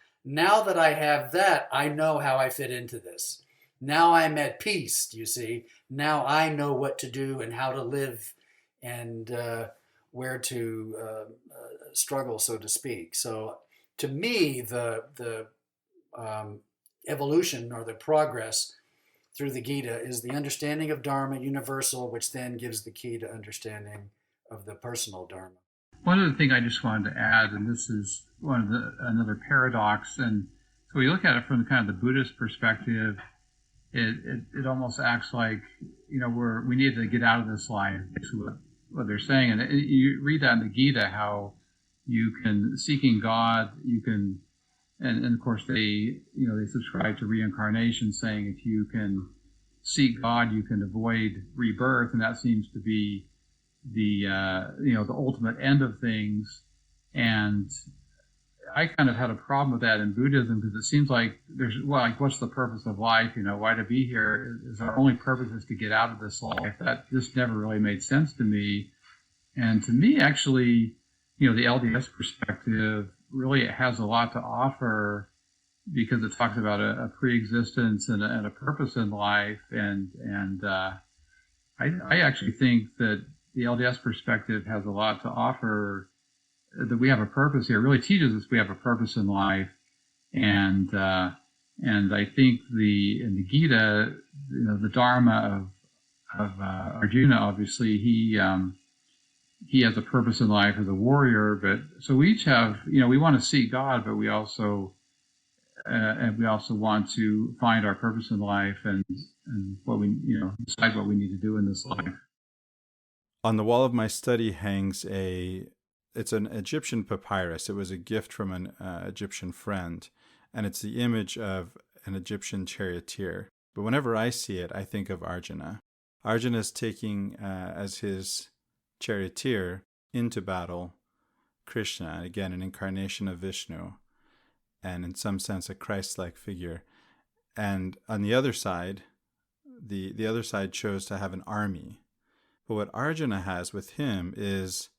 that I have that, I know how I fit into this. Now I'm at peace, you see. Now I know what to do and how to live and where to struggle, so to speak. So to me, the evolution or the progress through the Gita is the understanding of Dharma universal, which then gives the key to understanding of the personal Dharma. One other thing I just wanted to add, and this is another paradox, and so we look at it from kind of the Buddhist perspective. It almost acts like, we need to get out of this life, basically what they're saying. And you read that in the Gita, how you can, seeking God, you can, and of course they subscribe to reincarnation, saying if you can seek God, you can avoid rebirth, and that seems to be the ultimate end of things. And I kind of had a problem with that in Buddhism because it seems like what's the purpose of life? Why to be here? Is our only purpose is to get out of this life? That just never really made sense to me. And to me, actually, the LDS perspective really has a lot to offer because it talks about a pre-existence and a purpose in life. And I actually think that the LDS perspective has a lot to offer, that we have a purpose here. It really teaches us we have a purpose in life. And I think in the Gita, the Dharma of Arjuna, obviously, he has a purpose in life as a warrior. But so we each have, we want to seek God, but we also want to find our purpose in life and what we, decide what we need to do in this life. On the wall of my study hangs it's an Egyptian papyrus. It was a gift from an Egyptian friend, and it's the image of an Egyptian charioteer. But whenever I see it, I think of Arjuna. Arjuna is taking as his charioteer into battle Krishna, again, an incarnation of Vishnu. and in some sense a Christ-like figure. And on the other side, the other side chose to have an army. But what Arjuna has with him is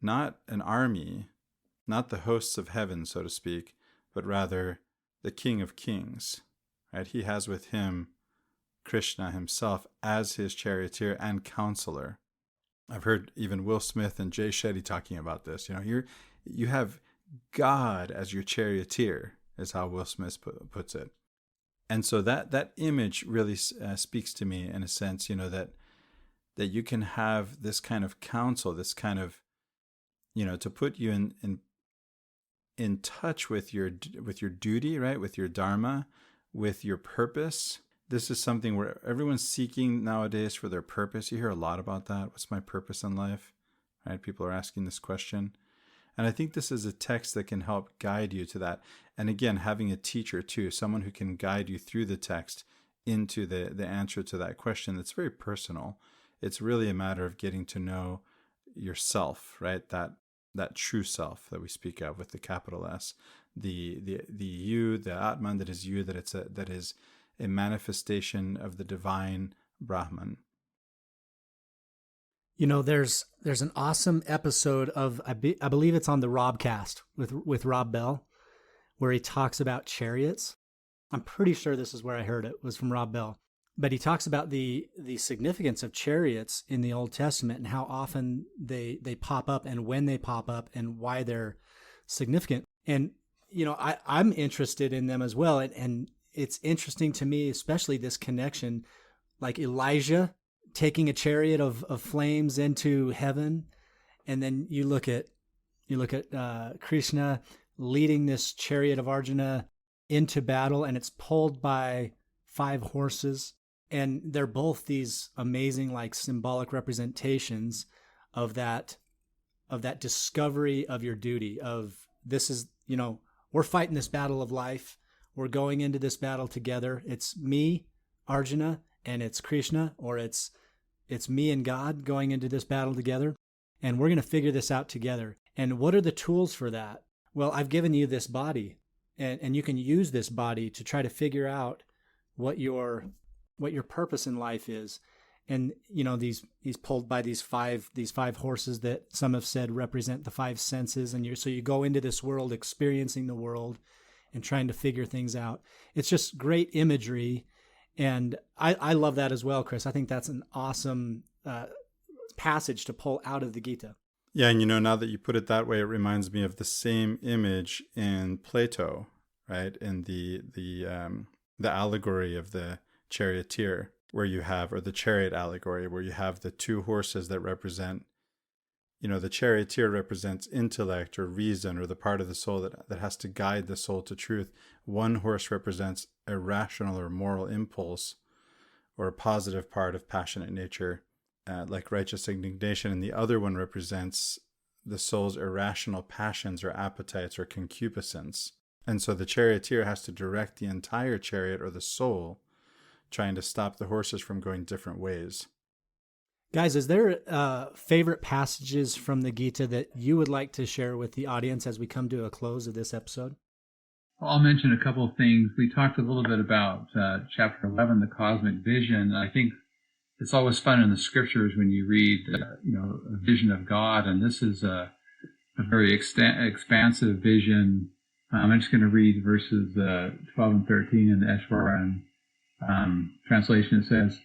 not an army, not the hosts of heaven, so to speak, but rather the King of Kings. Right? He has with him Krishna himself as his charioteer and counselor. I've heard even Will Smith and Jay Shetty talking about this. You have God as your charioteer, is how Will Smith puts it. And so that image really speaks to me in a sense, that you can have this kind of counsel, this kind of, to put you in touch with your duty, right? With your dharma, with your purpose. This is something where everyone's seeking nowadays for their purpose. You hear a lot about that. What's my purpose in life? Right? People are asking this question. And I think this is a text that can help guide you to that. And again, having a teacher too, someone who can guide you through the text into the answer to that question that's very personal. It's really a matter of getting to know yourself, right? That true self that we speak of with the capital S, the you, the Atman that is you, that is a manifestation of the divine Brahman. There's an awesome episode of, I believe it's on the Robcast with Rob Bell, where he talks about chariots. I'm pretty sure this is where I heard it, was from Rob Bell. But he talks about the significance of chariots in the Old Testament and how often they pop up and when they pop up and why they're significant. And, I'm interested in them as well. And it's interesting to me, especially this connection, like Elijah taking a chariot of flames into heaven. And then you look at Krishna leading this chariot of Arjuna into battle, and it's pulled by 5 horses. And they're both these amazing, like, symbolic representations of that discovery of your duty, of this is, we're fighting this battle of life. We're going into this battle together. It's me, Arjuna, and it's Krishna, or it's me and God going into this battle together. And we're going to figure this out together. And what are the tools for that? Well, I've given you this body, and you can use this body to try to figure out what your purpose in life is. And he's pulled by these five horses that some have said represent the 5 senses, and so you go into this world experiencing the world and trying to figure things out. It's just great imagery, and I love that as well, Chris. I think that's an awesome passage to pull out of the Gita. Yeah, and now that you put it that way, it reminds me of the same image in Plato, right? In the allegory of the charioteer, where you have, or the chariot allegory, where you have the 2 horses that represent, the charioteer represents intellect or reason, or the part of the soul that has to guide the soul to truth. One horse represents a rational or moral impulse, or a positive part of passionate nature, like righteous indignation, and the other one represents the soul's irrational passions or appetites or concupiscence. And so the charioteer has to direct the entire chariot, or the soul, trying to stop the horses from going different ways. Guys, is there favorite passages from the Gita that you would like to share with the audience as we come to a close of this episode? Well, I'll mention a couple of things. We talked a little bit about chapter 11, the cosmic vision. I think it's always fun in the scriptures when you read, a vision of God, and this is a very expansive vision. I'm just going to read verses 12 and 13 in the Eshvaran translation. It says,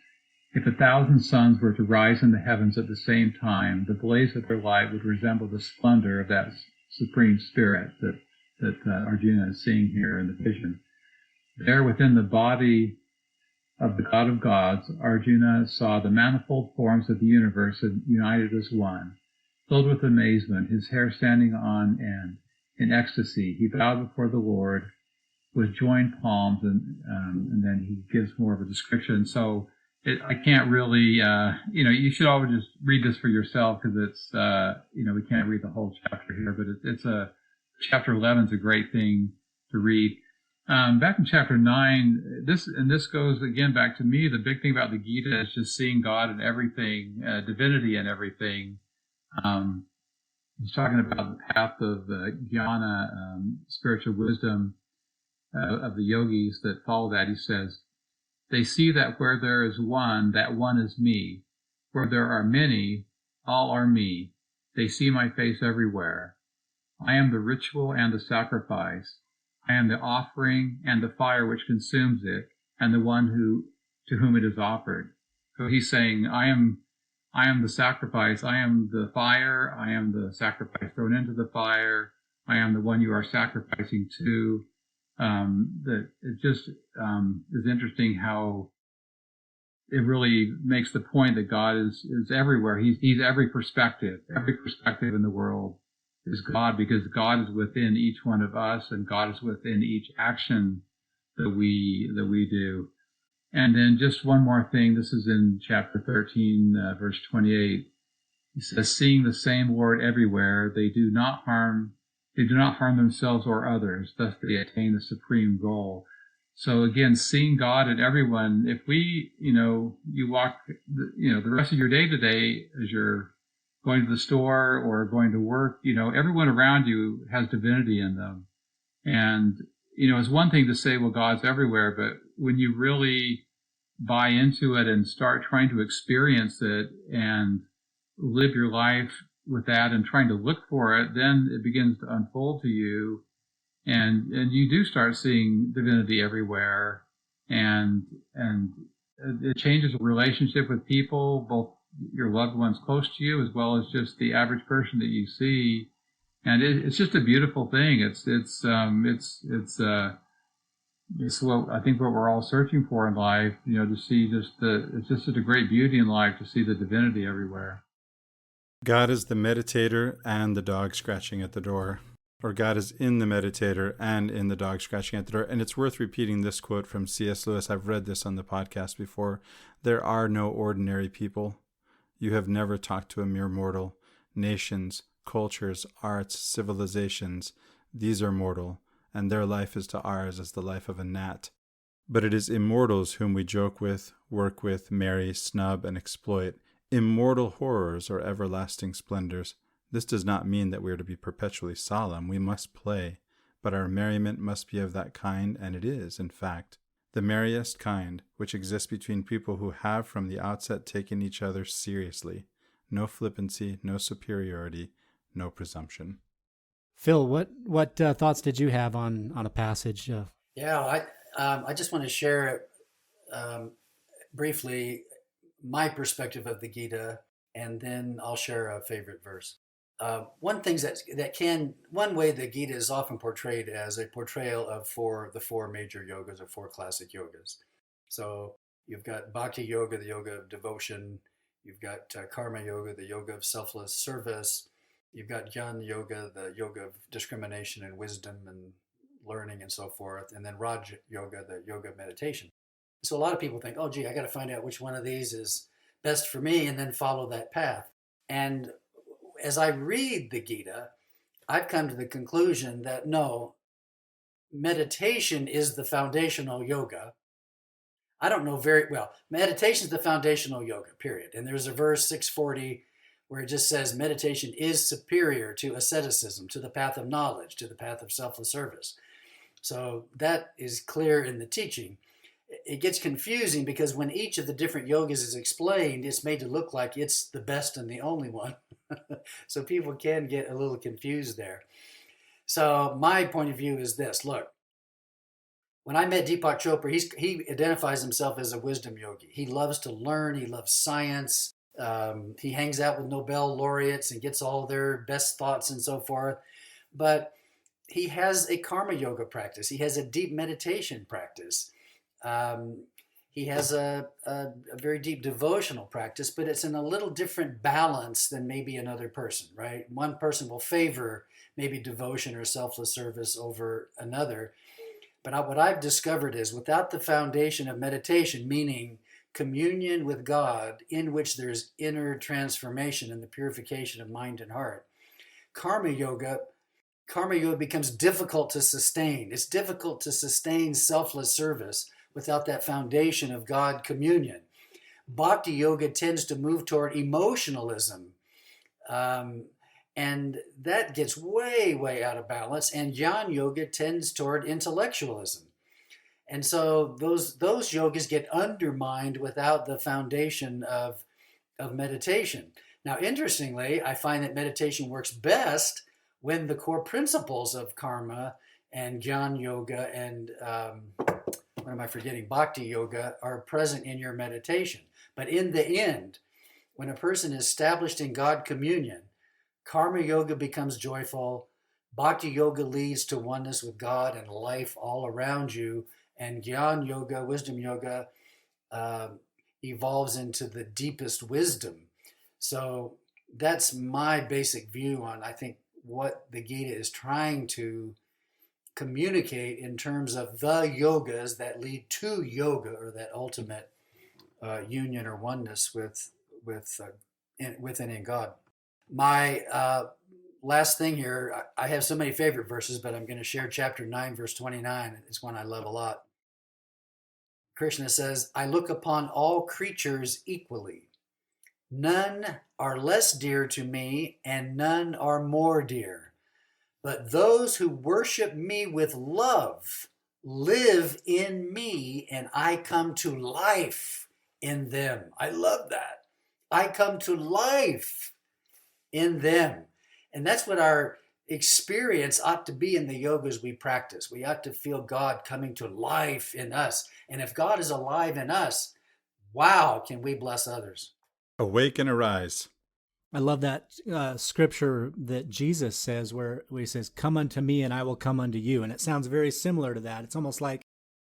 "If 1,000 suns were to rise in the heavens at the same time, the blaze of their light would resemble the splendor of that supreme spirit that Arjuna is seeing here in the vision. There within the body of the God of gods, Arjuna saw the manifold forms of the universe united as one. Filled with amazement, his hair standing on end, in ecstasy, he bowed before the Lord with joined palms, and then he gives more of a description. So I can't really, you should always just read this for yourself, because it's, we can't read the whole chapter here, but it's chapter 11 is a great thing to read. Back in chapter 9, this goes again back to me. The big thing about the Gita is just seeing God in everything, divinity in everything. He's talking about the path of jnana, spiritual wisdom, of the yogis that follow that. He says, they see that where there is one, that one is me. Where there are many, all are me. They see my face everywhere. I am the ritual and the sacrifice. I am the offering and the fire which consumes it, and the one to whom it is offered. So he's saying, I am the sacrifice. I am the fire. I am the sacrifice thrown into the fire. I am the one you are sacrificing to. That it just is interesting how it really makes the point that God is everywhere. He's every perspective. Every perspective in the world is God, because God is within each one of us, and God is within each action that we do. And then just one more thing. This is in chapter 13, verse 28. He says, seeing the same Lord everywhere, they do not harm themselves or others. Thus they attain the supreme goal. So again, seeing God in everyone. If we, you walk, the rest of your day today as you're going to the store or going to work, everyone around you has divinity in them. And, it's one thing to say, well, God's everywhere, but when you really buy into it and start trying to experience it and live your life with that and trying to look for it, then it begins to unfold to you. And you do start seeing divinity everywhere, and it changes the relationship with people, both your loved ones close to you, as well as just the average person that you see. And it's just a beautiful thing. It's what I think what we're all searching for in life, to see it's just such a great beauty in life to see the divinity everywhere. God is the meditator and the dog scratching at the door. Or God is in the meditator and in the dog scratching at the door. And it's worth repeating this quote from C.S. Lewis. I've read this on the podcast before. There are no ordinary people. You have never talked to a mere mortal. Nations, cultures, arts, civilizations, these are mortal, and their life is to ours as the life of a gnat. But it is immortals whom we joke with, work with, marry, snub, and exploit. Immortal horrors or everlasting splendors. This does not mean that we are to be perpetually solemn. We must play, but our merriment must be of that kind, and it is, in fact, the merriest kind which exists between people who have from the outset taken each other seriously. No flippancy, no superiority, no presumption. Phil, what thoughts did you have on a passage? Yeah, I just want to share briefly my perspective of the Gita, and then I'll share a favorite verse. One way the Gita is often portrayed as a portrayal of the four major yogas or four classic yogas. So you've got Bhakti Yoga, the yoga of devotion. You've got Karma Yoga, the yoga of selfless service. You've got Jnana Yoga, the yoga of discrimination and wisdom and learning and so forth. And then Raj Yoga, the yoga of meditation. So a lot of people think, oh, gee, I got to find out which one of these is best for me and then follow that path. And as I read the Gita, I've come to the conclusion that no, meditation is the foundational yoga. I don't know very well. Meditation is the foundational yoga, period. And there's a verse 640 where it just says meditation is superior to asceticism, to the path of knowledge, to the path of selfless service. So that is clear in the teaching. It gets confusing because when each of the different yogas is explained, it's made to look like it's the best and the only one. So people can get a little confused there. So my point of view is this. Look, when I met Deepak Chopra, he identifies himself as a wisdom yogi. He loves to learn. He loves science. He hangs out with Nobel laureates and gets all their best thoughts and so forth. But he has a karma yoga practice. He has a deep meditation practice. He has a very deep devotional practice, but it's in a little different balance than maybe another person, right? One person will favor maybe devotion or selfless service over another. But what I've discovered is without the foundation of meditation, meaning communion with God in which there's inner transformation and the purification of mind and heart, karma yoga becomes difficult to sustain. It's difficult to sustain selfless service without that foundation of God communion. Bhakti yoga tends to move toward emotionalism. And that gets way, way out of balance. And Jnana Yoga tends toward intellectualism. And so those yogas get undermined without the foundation of meditation. Now, interestingly, I find that meditation works best when the core principles of karma and Jnana Yoga and what am I forgetting? Bhakti Yoga are present in your meditation. But in the end, when a person is established in God communion, Karma Yoga becomes joyful. Bhakti Yoga leads to oneness with God and life all around you. And Jnana Yoga, Wisdom Yoga, evolves into the deepest wisdom. So that's my basic view on, I think, what the Gita is trying to communicate in terms of the yogas that lead to yoga, or that ultimate union or oneness within in God. My last thing here, I have so many favorite verses, but I'm going to share chapter 9, verse 29. It's one I love a lot. Krishna says, I look upon all creatures equally. None are less dear to me, and none are more dear. But those who worship me with love live in me, and I come to life in them. I love that. I come to life in them. And that's what our experience ought to be in the yogas we practice. We ought to feel God coming to life in us. And if God is alive in us, wow, can we bless others? Awake and arise. I love that scripture that Jesus says where he says, come unto me and I will come unto you. And it sounds very similar to that. It's almost like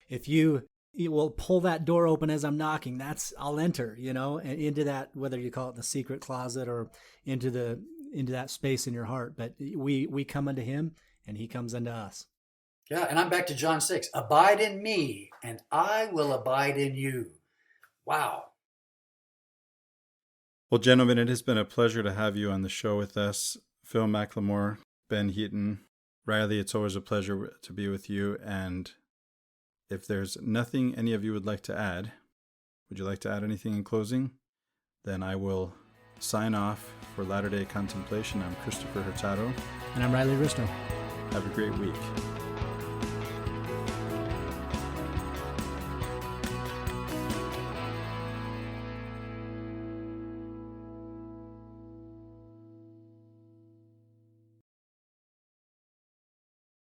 if you will pull that door open as I'm knocking, I'll enter, and into that, whether you call it the secret closet or into that space in your heart. But we come unto him and he comes unto us. Yeah, and I'm back to John 6. Abide in me and I will abide in you. Wow. Well, gentlemen, it has been a pleasure to have you on the show with us. Phil McLemore, Ben Heaton, Riley, it's always a pleasure to be with you. And if there's nothing any of you would like to add, would you like to add anything in closing? Then I will sign off for Latter-day Contemplation. I'm Christopher Hurtado. And I'm Riley Risto. Have a great week.